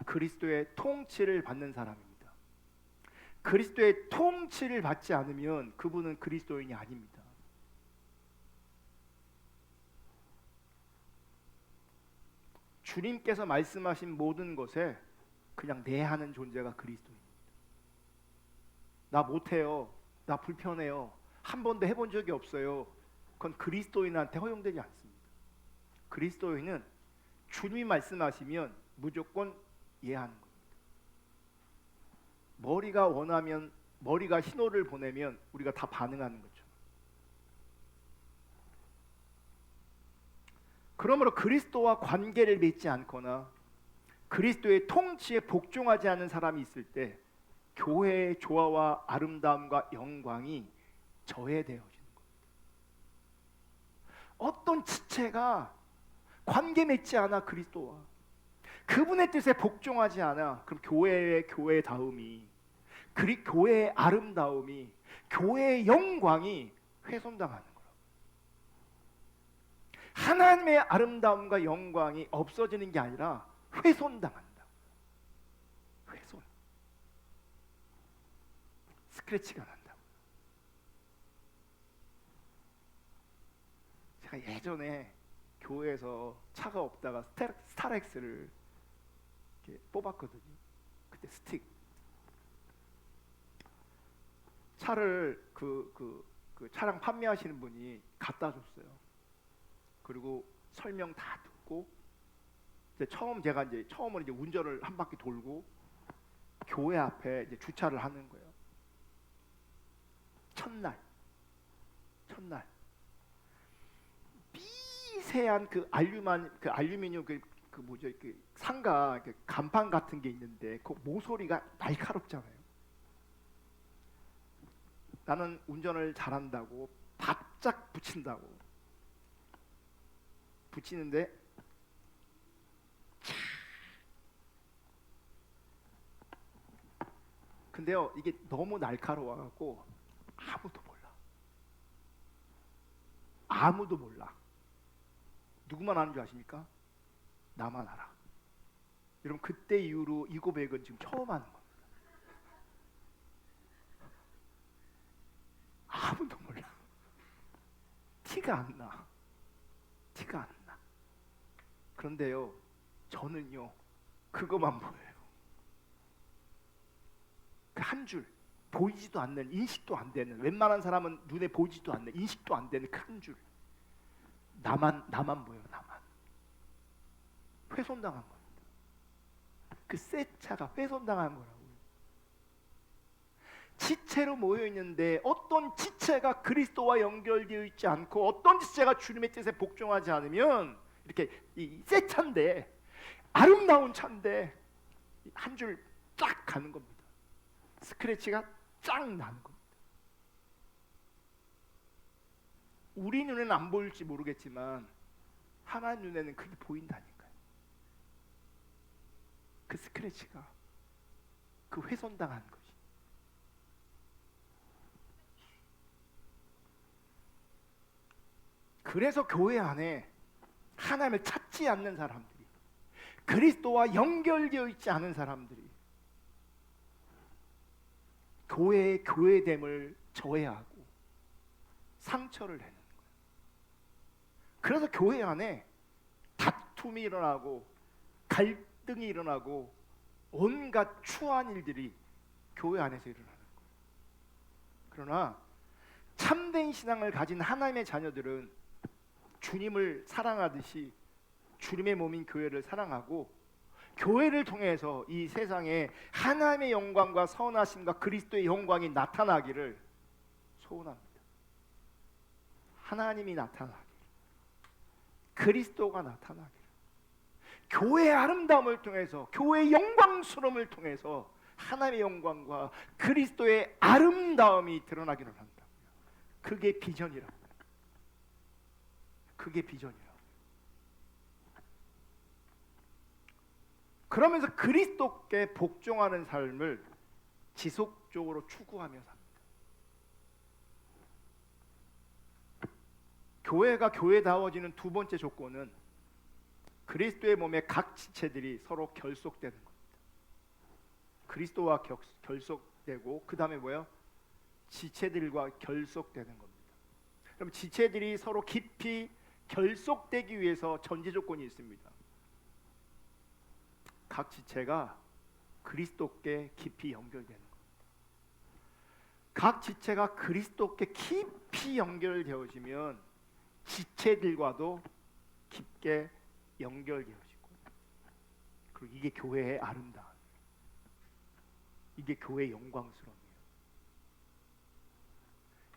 그리스도의 통치를 받는 사람입니다. 그리스도의 통치를 받지 않으면 그분은 그리스도인이 아닙니다. 주님께서 말씀하신 모든 것에 그냥 내하는 존재가 그리스도입니다. 나 못해요, 나 불편해요, 한 번도 해본 적이 없어요. 그건 그리스도인한테 허용되지 않습니다. 그리스도인은 주님이 말씀하시면 무조건 예하는 겁니다. 머리가 원하면, 머리가 신호를 보내면 우리가 다 반응하는 거죠. 그러므로 그리스도와 관계를 맺지 않거나 그리스도의 통치에 복종하지 않는 사람이 있을 때 교회의 조화와 아름다움과 영광이 저해되어지는 겁니다. 어떤 지체가 관계 맺지 않아 그리스도와, 그분의 뜻에 복종하지 않아, 그럼 교회의 다움이, 교회의 아름다움이, 교회의 영광이 훼손당하는 거라고. 하나님의 아름다움과 영광이 없어지는 게 아니라 훼손당한다. 훼손. 스크래치가 난다. 제가 예전에 교회에서 차가 없다가 스타렉스를 이렇게 뽑았거든요. 그때 스틱. 차를 그 차량 판매하시는 분이 갖다 줬어요. 그리고 설명 다 듣고 처음으로 이제 운전을 한 바퀴 돌고 교회 앞에 이제 주차를 하는 거예요. 첫날 미세한 그 알루미늄 그 상가 그 간판 같은 게 있는데 그 모서리가 날카롭잖아요. 나는 운전을 잘한다고 바짝 붙이는데 근데요, 이게 너무 날카로워갖고 아무도 몰라. 누구만 아는 줄 아십니까? 나만 알아. 여러분, 그때 이후로 이 고백은 지금 처음 하는 겁니다. 티가 안 나. 티가 안 나. 그런데요, 저는요, 그것만 보여요. 그 한 줄, 보이지도 않는, 인식도 안 되는, 웬만한 사람은 눈에 보이지도 않는, 인식도 안 되는 그 한 줄. 나만 보여요, 나만. 훼손당한 겁니다. 그 새 차가 훼손당한 거라고요. 지체로 모여 있는데 어떤 지체가 그리스도와 연결되어 있지 않고 어떤 지체가 주님의 뜻에 복종하지 않으면 이렇게 이 새 차인데, 아름다운 차인데 한 줄 쫙 가는 겁니다. 스크래치가 쫙 나는 겁니다. 우리 눈에는 안 보일지 모르겠지만 하나님 눈에는 그게 보인다니까요. 그 스크래치가, 그 훼손당한 것이. 그래서 교회 안에 하나님을 찾지 않는 사람들이, 그리스도와 연결되어 있지 않은 사람들이 교회의 교회됨을 저해하고 상처를 내는 거예요. 그래서 교회 안에 다툼이 일어나고 갈등이 일어나고 온갖 추한 일들이 교회 안에서 일어나는 거예요. 그러나 참된 신앙을 가진 하나님의 자녀들은 주님을 사랑하듯이 주님의 몸인 교회를 사랑하고, 교회를 통해서 이 세상에 하나님의 영광과 선하심과 그리스도의 영광이 나타나기를 소원합니다. 하나님이 나타나기를, 그리스도가 나타나기를, 교회의 아름다움을 통해서, 교회의 영광스러움을 통해서 하나님의 영광과 그리스도의 아름다움이 드러나기를 한다. 그게 비전이라고. 그게 비전이라고. 그러면서 그리스도께 복종하는 삶을 지속적으로 추구하며 삽니다. 교회가 교회다워지는 두 번째 조건은 그리스도의 몸의 각 지체들이 서로 결속되는 겁니다. 그리스도와 결속되고, 그 다음에 뭐예요? 지체들과 결속되는 겁니다. 그럼 지체들이 서로 깊이 결속되기 위해서 전제 조건이 있습니다. 각 지체가 그리스도께 깊이 연결되는 겁니다. 각 지체가 그리스도께 깊이 연결되어지면 지체들과도 깊게 연결되어지고, 그리고 이게 교회의 아름다움, 이게 교회의 영광스러움이에요.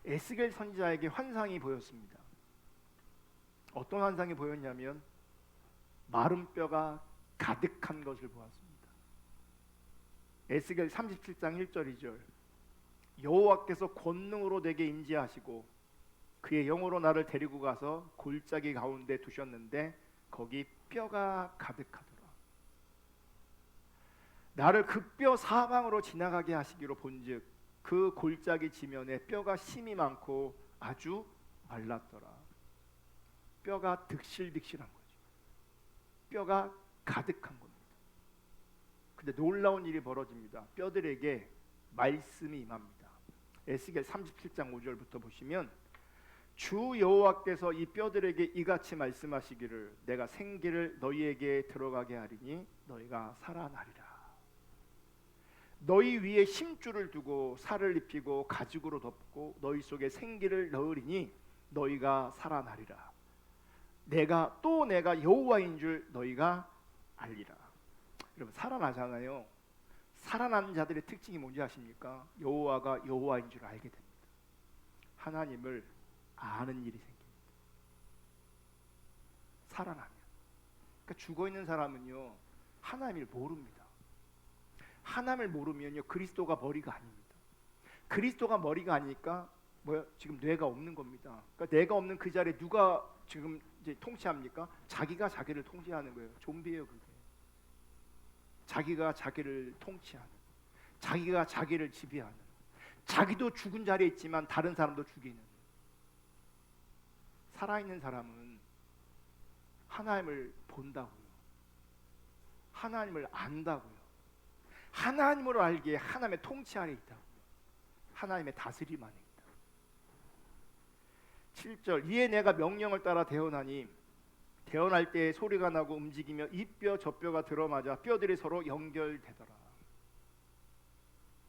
에스겔 선지자에게 환상이 보였습니다. 어떤 환상이 보였냐면 마른 뼈가 가득한 것을 보았습니다. 에스겔 37장 1절 2절. 여호와께서 권능으로 내게 임재하시고 그의 영으로 나를 데리고 가서 골짜기 가운데 두셨는데 거기 뼈가 가득하더라. 나를 그 뼈 사방으로 지나가게 하시기로 본즉 그 골짜기 지면에 뼈가 심이 많고 아주 말랐더라. 뼈가 득실득실한 거죠. 뼈가 가득한 겁니다. 근데 놀라운 일이 벌어집니다. 뼈들에게 말씀이 임합니다. 에스겔 37장 5절부터 보시면, 주 여호와께서 이 뼈들에게 이같이 말씀하시기를 내가 생기를 너희에게 들어가게 하리니 너희가 살아나리라. 너희 위에 힘줄을 두고 살을 입히고 가죽으로 덮고 너희 속에 생기를 넣으리니 너희가 살아나리라. 내가 여호와인 줄 너희가 알리라. 여러분, 살아나잖아요. 살아난 자들의 특징이 뭔지 아십니까? 여호와가 여호와인 줄 알게 됩니다. 하나님을 아는 일이 생깁니다. 살아나면. 그러니까 죽어있는 사람은요, 하나님을 모릅니다. 하나님을 모르면요, 그리스도가 머리가 아닙니다. 그리스도가 머리가 아니니까 지금 뇌가 없는 겁니다. 그러니까 뇌가 없는 그 자리에 누가 지금 이제 통치합니까? 자기가 자기를 통치하는 거예요. 좀비예요, 그게. 자기가 자기를 통치하는, 자기가 자기를 지배하는, 자기도 죽은 자리에 있지만 다른 사람도 죽이는. 살아있는 사람은 하나님을 본다고요. 하나님을 안다고요. 하나님으로 알기에 하나님의 통치 아래 있다고요. 하나님의 다스림 안에 있다. 7절 이에 내가 명령을 따라 대언하니 대언할 때 소리가 나고 움직이며 이 뼈 저 뼈가 들어맞아 뼈들이 서로 연결되더라.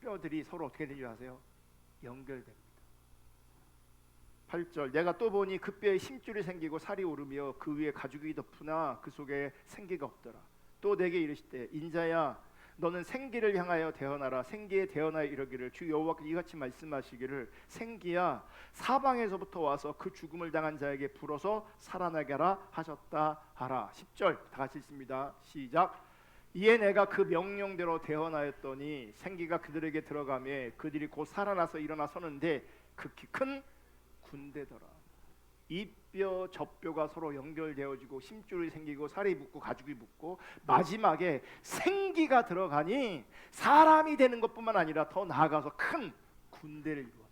뼈들이 서로 어떻게 되는지 아세요? 연결됩니다. 8절 내가 또 보니 그 뼈에 심줄이 생기고 살이 오르며 그 위에 가죽이 덮으나 그 속에 생기가 없더라. 또 내게 이르시되 인자야 너는 생기를 향하여 대언하라. 생기에 대언하여 이르기를 주 여호와께서 이같이 말씀하시기를 생기야 사방에서부터 와서 그 죽음을 당한 자에게 불어서 살아나게 하라 하셨다 하라. 10절 다 같이 읽습니다. 시작. 이에 내가 그 명령대로 대언하였더니 생기가 그들에게 들어가매 그들이 곧 살아나서 일어나 서는데 극히 큰 군대더라. 이 뼈 저 뼈가 서로 연결되어지고 심줄이 생기고 살이 붙고 가죽이 붙고 마지막에 생기가 들어가니 사람이 되는 것뿐만 아니라 더 나아가서 큰 군대를 이루었어요.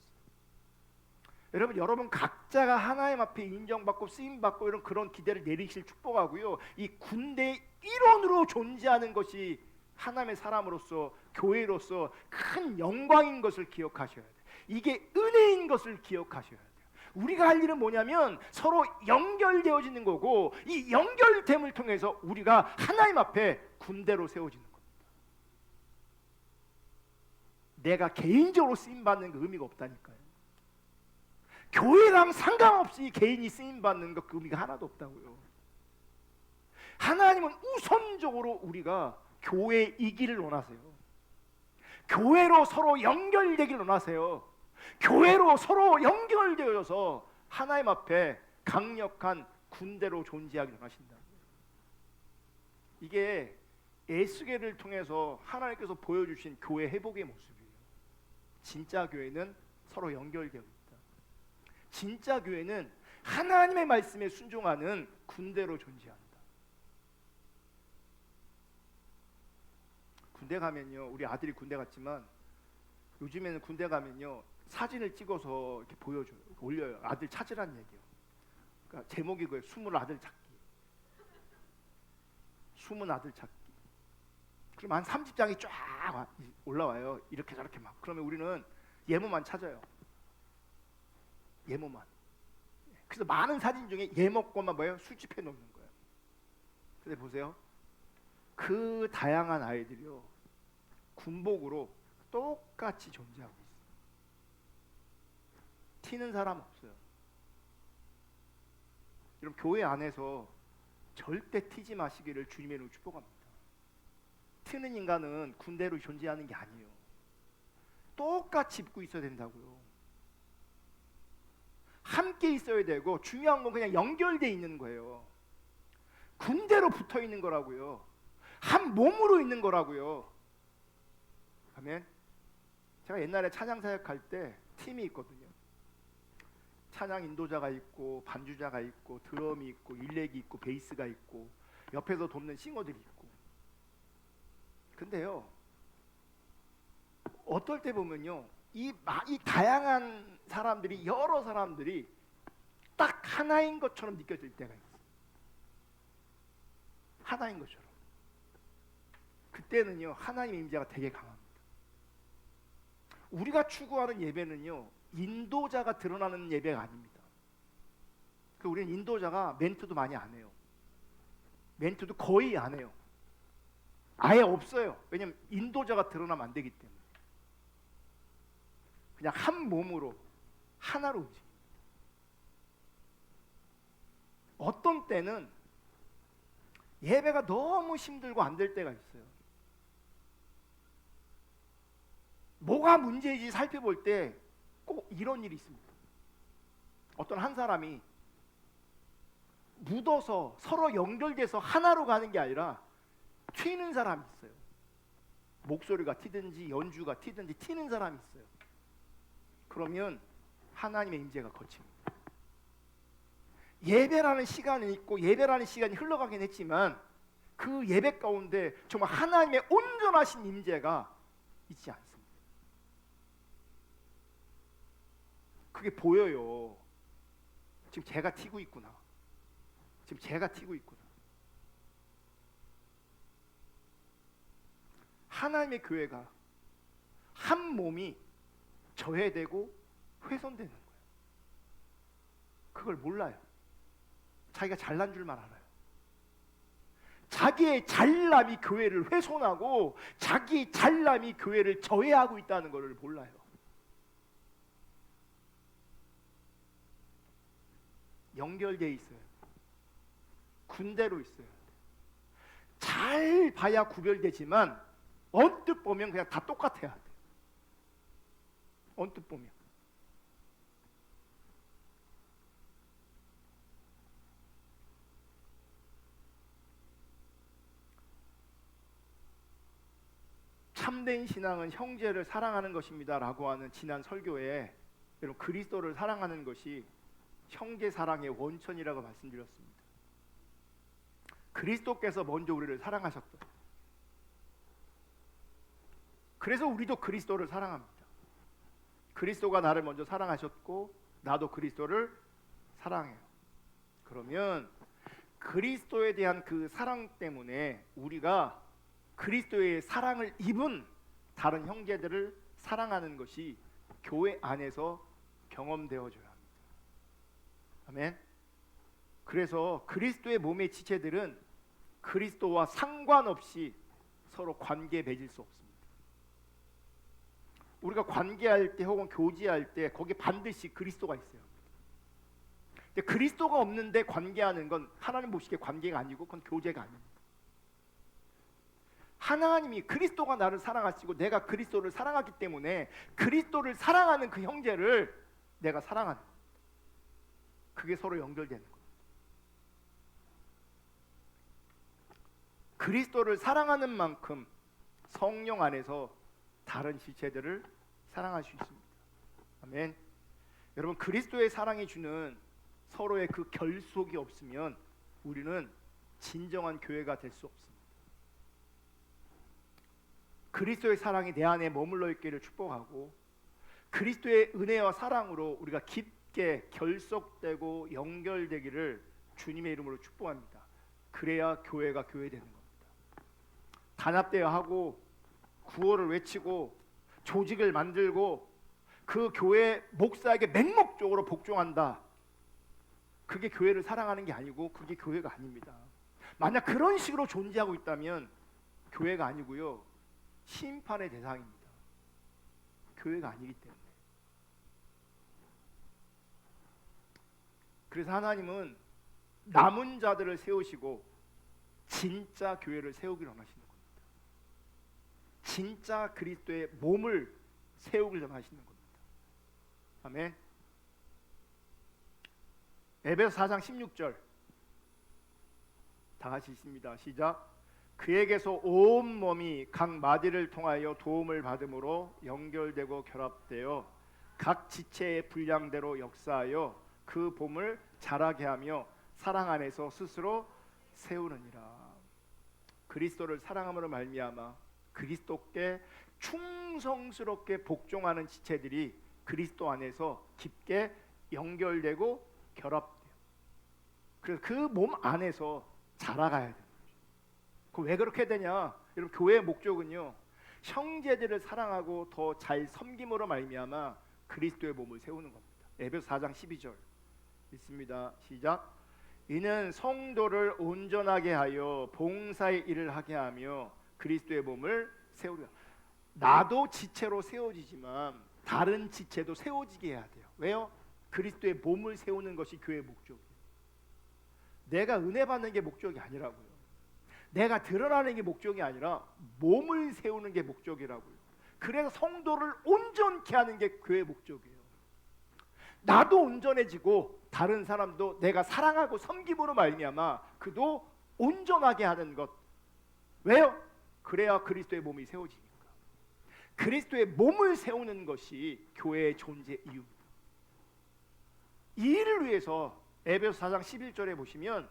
여러분 각자가 하나님 앞에 인정받고 쓰임받고 이런 그런 기대를 내리실 축복하고요. 이 군대의 일원으로 존재하는 것이 하나님의 사람으로서 교회로서 큰 영광인 것을 기억하셔야 돼요. 이게 은혜인 것을 기억하셔야 돼요. 우리가 할 일은 뭐냐면 서로 연결되어지는 거고 이 연결됨을 통해서 우리가 하나님 앞에 군대로 세워지는 겁니다. 내가 개인적으로 쓰임받는 그 의미가 없다니까요. 교회랑 상관없이 개인이 쓰임받는 그 의미가 하나도 없다고요. 하나님은 우선적으로 우리가 교회이기를 원하세요. 교회로 서로 연결되기를 원하세요. 교회로 서로 연결되어서 하나님 앞에 강력한 군대로 존재하기를 원하신다. 이게 에스겔을 통해서 하나님께서 보여주신 교회 회복의 모습이에요. 진짜 교회는 서로 연결되어 있다. 진짜 교회는 하나님의 말씀에 순종하는 군대로 존재한다. 군대 가면요, 우리 아들이 군대 갔지만 요즘에는 군대 가면요 사진을 찍어서 이렇게 보여줘요. 올려요. 아들 찾으라는 얘기요. 그러니까 제목이 그거예요. 숨은 아들 찾기. 숨은 아들 찾기. 그럼 한 30장이 쫙 올라와요. 이렇게 저렇게 막. 그러면 우리는 예모만 찾아요. 예모만. 그래서 많은 사진 중에 예모 것만 뭐예요? 수집해 놓는 거예요. 근데 보세요. 그 다양한 아이들이요. 군복으로 똑같이 존재하고 있어요. 튀는 사람 없어요. 여러분 교회 안에서 절대 튀지 마시기를 주님의 이름으로 축복합니다. 튀는 인간은 군대로 존재하는 게 아니에요. 똑같이 입고 있어야 된다고요. 함께 있어야 되고 중요한 건 그냥 연결돼 있는 거예요. 군대로 붙어 있는 거라고요. 한 몸으로 있는 거라고요. 아멘. 제가 옛날에 찬양 사역할 때 팀이 있거든요. 찬양 인도자가 있고 반주자가 있고 드럼이 있고 일렉이 있고 베이스가 있고 옆에서 돕는 싱어들이 있고. 근데요 어떨 때 보면요 이 다양한 사람들이 여러 사람들이 딱 하나인 것처럼 느껴질 때가 있어요. 하나인 것처럼. 그때는요 하나님의 임재가 되게 강합니다. 우리가 추구하는 예배는요 인도자가 드러나는 예배가 아닙니다. 우리는 인도자가 멘트도 많이 안 해요. 멘트도 거의 안 해요. 아예 없어요. 왜냐면 인도자가 드러나면 안 되기 때문에. 그냥 한 몸으로 하나로 움직입니다. 어떤 때는 예배가 너무 힘들고 안 될 때가 있어요. 뭐가 문제인지 살펴볼 때 꼭 이런 일이 있습니다. 어떤 한 사람이 묻어서 서로 연결돼서 하나로 가는 게 아니라 튀는 사람이 있어요. 목소리가 튀든지 연주가 튀든지 튀는 사람이 있어요. 그러면 하나님의 임재가 거칩니다. 예배라는 시간이 있고 예배라는 시간이 흘러가긴 했지만 그 예배 가운데 정말 하나님의 온전하신 임재가 있지 않습니다. 그게 보여요. 지금 제가 튀고 있구나. 지금 제가 튀고 있구나. 하나님의 교회가 한 몸이 저해되고 훼손되는 거예요. 그 그걸 몰라요. 자기가 잘난 줄만 알아요. 자기의 잘남이 교회를 훼손하고 자기 잘남이 교회를 저해하고 있다는 것을 몰라요. 연결돼 있어요. 군대로 있어요. 잘 봐야 구별되지만 언뜻 보면 그냥 다 똑같아야 돼. 언뜻 보면. 참된 신앙은 형제를 사랑하는 것입니다 라고 하는 지난 설교에 여러분 그리스도를 사랑하는 것이 형제 사랑의 원천이라고 말씀드렸습니다. 그리스도께서 먼저 우리를 사랑하셨다. 그래서 우리도 그리스도를 사랑합니다. 그리스도가 나를 먼저 사랑하셨고 나도 그리스도를 사랑해요. 그러면 그리스도에 대한 그 사랑 때문에 우리가 그리스도의 사랑을 입은 다른 형제들을 사랑하는 것이 교회 안에서 경험되어져야 합니다. 아멘. 그래서 그리스도의 몸의 지체들은 그리스도와 상관없이 서로 관계 맺을 수 없습니다. 우리가 관계할 때 혹은 교제할 때 거기에 반드시 그리스도가 있어요. 근데 그리스도가 없는데 관계하는 건 하나님 보시기에 관계가 아니고 그건 교제가 아닙니다. 하나님이 그리스도가 나를 사랑하시고 내가 그리스도를 사랑하기 때문에 그리스도를 사랑하는 그 형제를 내가 사랑하는, 그게 서로 연결되는 거예요. 그리스도를 사랑하는 만큼 성령 안에서 다른 지체들을 사랑할 수 있습니다. 아멘. 여러분 그리스도의 사랑이 주는 서로의 그 결속이 없으면 우리는 진정한 교회가 될 수 없습니다. 그리스도의 사랑이 내 안에 머물러 있기를 축복하고 그리스도의 은혜와 사랑으로 우리가 깊게 결속되고 연결되기를 주님의 이름으로 축복합니다. 그래야 교회가 교회되는 겁니다. 단합되어 하고 구호를 외치고 조직을 만들고 그 교회 목사에게 맹목적으로 복종한다. 그게 교회를 사랑하는 게 아니고 그게 교회가 아닙니다. 만약 그런 식으로 존재하고 있다면 교회가 아니고요, 심판의 대상입니다. 교회가 아니기 때문에. 그래서 하나님은 남은 자들을 세우시고 진짜 교회를 세우기를 원하시는 겁니다. 진짜 그리스도의 몸을 세우기를 원하시는 겁니다. 아멘. 에베소 4장 16절 다 같이 읽습니다. 시작. 그에게서 온 몸이 각 마디를 통하여 도움을 받음으로 연결되고 결합되어 각 지체의 분량대로 역사하여 그 몸을 자라게 하며 사랑 안에서 스스로 세우느니라. 그리스도를 사랑함으로 말미암아 그리스도께 충성스럽게 복종하는 지체들이 그리스도 안에서 깊게 연결되고 결합돼요. 그래서 그 몸 안에서 자라가야 돼요. 왜 그렇게 되냐? 여러분 교회의 목적은요, 형제들을 사랑하고 더 잘 섬김으로 말미암아 그리스도의 몸을 세우는 겁니다. 에베소 4장 12절 읽습니다. 시작. 이는 성도를 온전하게 하여 봉사의 일을 하게 하며 그리스도의 몸을 세우려. 나도 지체로 세워지지만 다른 지체도 세워지게 해야 돼요. 왜요? 그리스도의 몸을 세우는 것이 교회의 목적이에요. 내가 은혜 받는 게 목적이 아니라고요. 내가 드러나는 게 목적이 아니라 몸을 세우는 게 목적이라고요. 그래서 성도를 온전케 하는 게 교회의 목적이에요. 나도 온전해지고 다른 사람도 내가 사랑하고 섬김으로 말미암아 그도 온전하게 하는 것. 왜요? 그래야 그리스도의 몸이 세워지니까. 그리스도의 몸을 세우는 것이 교회의 존재 이유입니다. 이 일을 위해서 에베소 4장 11절에 보시면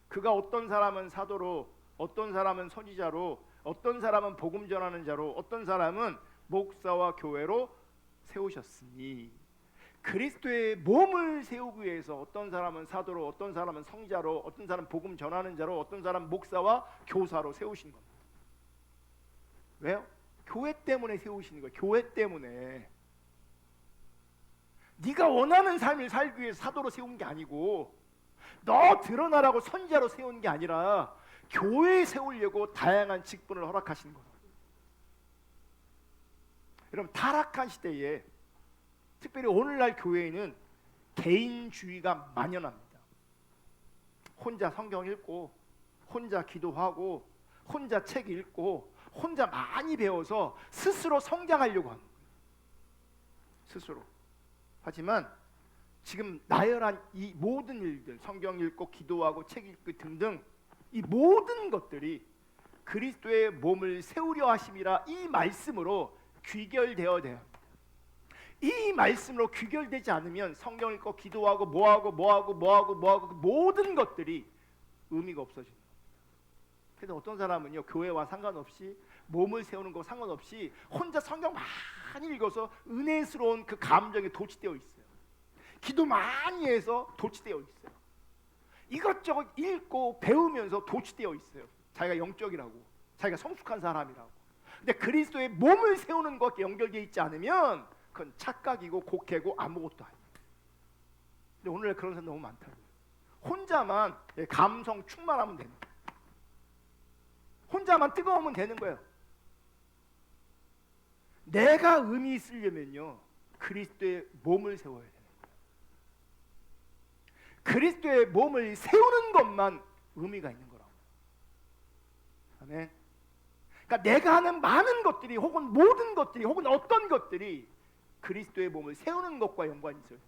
그가 어떤 사람은 사도로, 어떤 사람은 선지자로, 어떤 사람은 복음 전하는 자로, 어떤 사람은 목사와 교회로 세우셨으니, 그리스도의 몸을 세우기 위해서 어떤 사람은 사도로, 어떤 사람은 성자로, 어떤 사람은 복음 전하는 자로, 어떤 사람은 목사와 교사로 세우신 겁니다. 왜요? 교회 때문에 세우시는 거예요. 교회 때문에. 네가 원하는 삶을 살기 위해서 사도로 세운 게 아니고 너 드러나라고 선지자로 세운 게 아니라 교회에 세우려고 다양한 직분을 허락하신 거예요. 여러분, 타락한 시대에 특별히 오늘날 교회에는 개인주의가 만연합니다. 혼자 성경 읽고 혼자 기도하고 혼자 책 읽고 혼자 많이 배워서 스스로 성장하려고 하는 거예요. 스스로. 하지만 지금 나열한 이 모든 일들, 성경 읽고 기도하고 책 읽고 등등 이 모든 것들이 그리스도의 몸을 세우려 하심이라 이 말씀으로 귀결되어야 돼요. 이 말씀으로 귀결되지 않으면 성경 읽고 기도하고 뭐하고 그 모든 것들이 의미가 없어집니다. 그래서 어떤 사람은요, 교회와 상관없이 몸을 세우는 거 상관없이 혼자 성경 많이 읽어서 은혜스러운 그 감정에 도취되어 있어요. 기도 많이 해서 도취되어 있어요. 이것저것 읽고 배우면서 도취되어 있어요. 자기가 영적이라고, 자기가 성숙한 사람이라고. 근데 그리스도의 몸을 세우는 것과 연결되어 있지 않으면 그건 착각이고 곡해고 아무것도 아니에요. 근데 오늘 그런 사람 너무 많다고요. 혼자만 감성 충만하면 되는 거예요. 혼자만 뜨거우면 되는 거예요. 내가 의미 있으려면요, 그리스도의 몸을 세워야 돼요. 그리스도의 몸을 세우는 것만 의미가 있는 거라고. 아멘. 그러니까 내가 하는 많은 것들이 혹은 모든 것들이 혹은 어떤 것들이 그리스도의 몸을 세우는 것과 연관이 있어야 된다.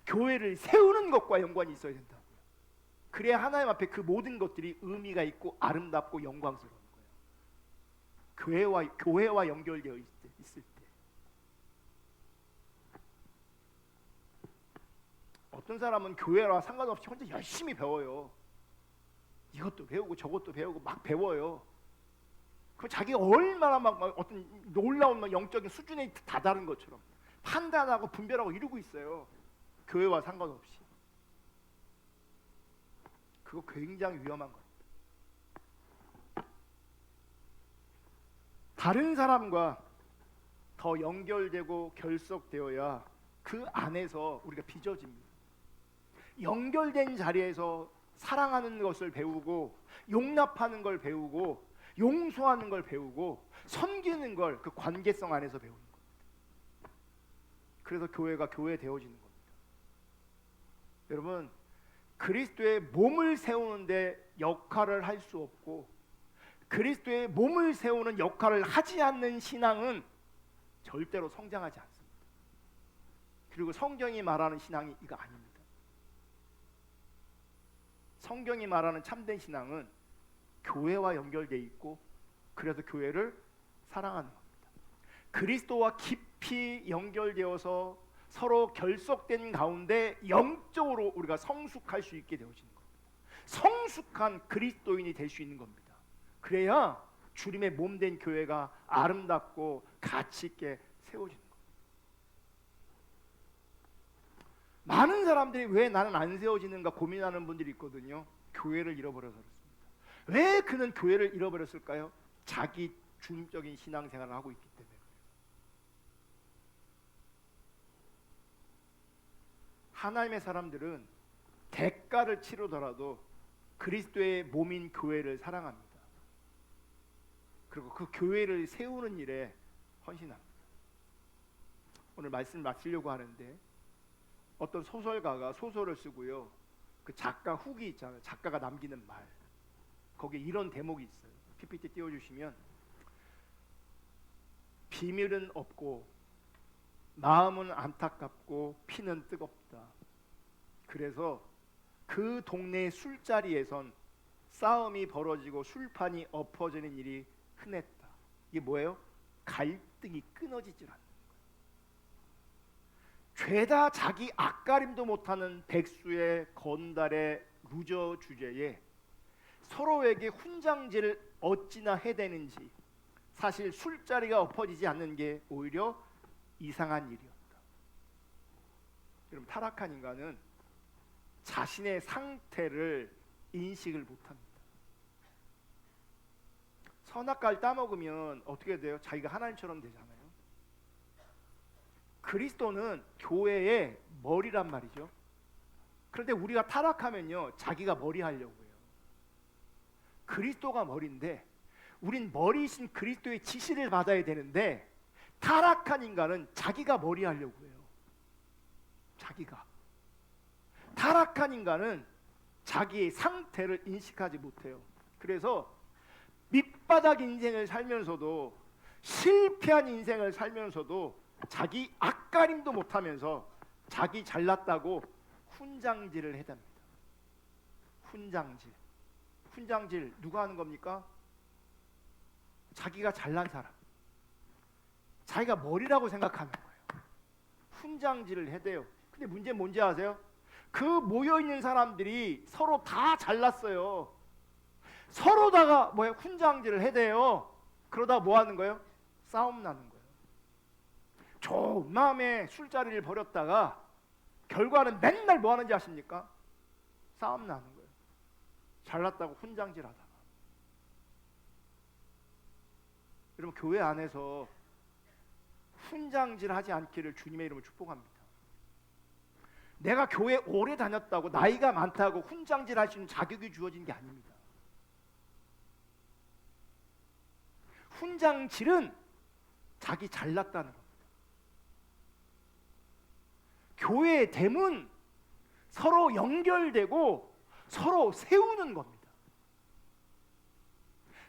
교회를 세우는 것과 연관이 있어야 된다고요. 그래야 하나님 앞에 그 모든 것들이 의미가 있고 아름답고 영광스러운 거예요. 교회와 연결되어 있을 때. 어떤 사람은 교회와 상관없이 혼자 열심히 배워요. 이것도 배우고 저것도 배우고 막 배워요. 그 자기가 얼마나 막 어떤 놀라운 영적인 수준에 다다른 것처럼 판단하고 분별하고 이루고 있어요. 교회와 상관없이. 그거 굉장히 위험한 거예요. 다른 사람과 더 연결되고 결속되어야 그 안에서 우리가 빚어집니다. 연결된 자리에서 사랑하는 것을 배우고 용납하는 걸 배우고 용서하는 걸 배우고 섬기는 걸 그 관계성 안에서 배우는 겁니다. 그래서 교회가 교회 되어지는 겁니다. 여러분, 그리스도의 몸을 세우는데 역할을 할 수 없고 그리스도의 몸을 세우는 역할을 하지 않는 신앙은 절대로 성장하지 않습니다. 그리고 성경이 말하는 신앙이 이거 아닙니다. 성경이 말하는 참된 신앙은 교회와 연결되어 있고 그래서 교회를 사랑하는 겁니다. 그리스도와 깊이 연결되어서 서로 결속된 가운데 영적으로 우리가 성숙할 수 있게 되어지는 겁니다. 성숙한 그리스도인이 될 수 있는 겁니다. 그래야 주님의 몸된 교회가 아름답고 가치 있게 세워지는 겁니다. 많은 사람들이 왜 나는 안 세워지는가 고민하는 분들이 있거든요. 교회를 잃어버려서 그렇습니다. 왜 그는 교회를 잃어버렸을까요? 자기 중립적인 신앙생활을 하고 있기 때문에. 하나님의 사람들은 대가를 치르더라도 그리스도의 몸인 교회를 사랑합니다. 그리고 그 교회를 세우는 일에 헌신합니다. 오늘 말씀 마치려고 하는데 어떤 소설가가 소설을 쓰고요. 그 작가 후기 있잖아요. 작가가 남기는 말. 거기에 이런 대목이 있어요. PPT 띄워주시면 비밀은 없고 마음은 안타깝고 피는 뜨겁다. 그래서 그 동네 술자리에선 싸움이 벌어지고 술판이 엎어지는 일이 흔했다. 이게 뭐예요? 갈등이 끊어지질 않는 거예요. 죄다 자기 앞가림도 못하는 백수의 건달의 루저 주제에 서로에게 훈장질을 어찌나 해대는지 사실 술자리가 엎어지지 않는 게 오히려 이상한 일이었다. 여러분, 타락한 인간은 자신의 상태를 인식을 못합니다. 선악과를 따먹으면 어떻게 돼요? 자기가 하나님처럼 되잖아요. 그리스도는 교회의 머리란 말이죠. 그런데 우리가 타락하면요, 자기가 머리 하려고 해요. 그리스도가 머리인데 우린 머리이신 그리스도의 지시를 받아야 되는데, 타락한 인간은 자기가 머리 하려고 해요. 자기가. 타락한 인간은 자기의 상태를 인식하지 못해요. 그래서 밑바닥 인생을 살면서도, 실패한 인생을 살면서도 자기 앞가림도 못하면서 자기 잘났다고 훈장질을 해댑니다. 훈장질. 훈장질 누가 하는 겁니까? 자기가 잘난 사람, 자기가 머리라고 생각하는 거예요. 훈장질을 해대요. 근데 문제는 뭔지 아세요? 그 모여있는 사람들이 서로 다 잘났어요. 서로다가 훈장질을 해대요. 그러다 뭐 하는 거예요? 싸움 나는 거예요. 좋은 마음에 술자리를 벌였다가 결과는 맨날 뭐 하는지 아십니까? 싸움 나는 거예요. 잘났다고 훈장질하다가. 여러분, 교회 안에서 훈장질하지 않기를 주님의 이름으로 축복합니다. 내가 교회 오래 다녔다고, 나이가 많다고 훈장질 하시는 자격이 주어진 게 아닙니다. 훈장질은 자기 잘났다는 겁니다. 교회의 됨은 서로 연결되고 서로 세우는 겁니다.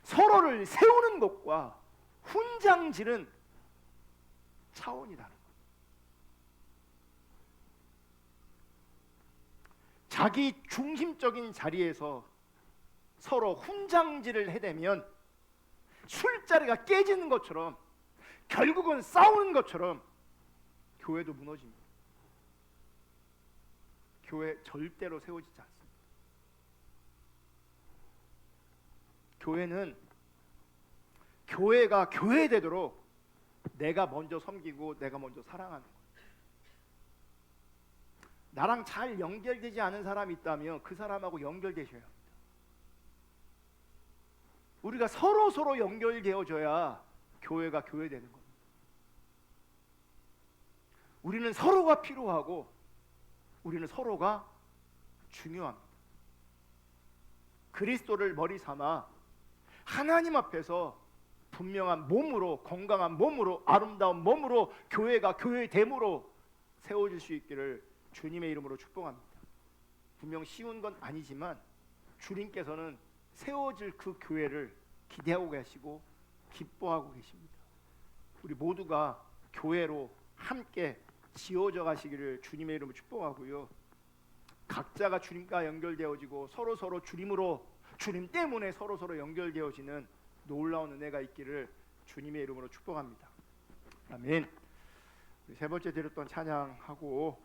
서로를 세우는 것과 훈장질은 차원이 다른 겁니다. 자기 중심적인 자리에서 서로 훈장질을 해대면 술자리가 깨지는 것처럼, 결국은 싸우는 것처럼 교회도 무너집니다. 교회 절대로 세워지지 않습니다. 교회는 교회가 교회되도록 내가 먼저 섬기고 내가 먼저 사랑하는 거예요. 나랑 잘 연결되지 않은 사람이 있다면 그 사람하고 연결되셔야 합니다. 우리가 서로 연결되어져야 교회가 교회되는 겁니다. 우리는 서로가 필요하고 우리는 서로가 중요합니다. 그리스도를 머리 삼아 하나님 앞에서 분명한 몸으로, 건강한 몸으로, 아름다운 몸으로 교회가 교회됨으로 세워질 수 있기를 주님의 이름으로 축복합니다. 분명 쉬운 건 아니지만 주님께서는 세워질 그 교회를 기대하고 계시고 기뻐하고 계십니다. 우리 모두가 교회로 함께 지어져 가시기를 주님의 이름으로 축복하고요. 각자가 주님과 연결되어지고 서로 주님으로, 주님 때문에 서로 연결되어지는 놀라운 은혜가 있기를 주님의 이름으로 축복합니다. 아멘. 세 번째 드렸던 찬양하고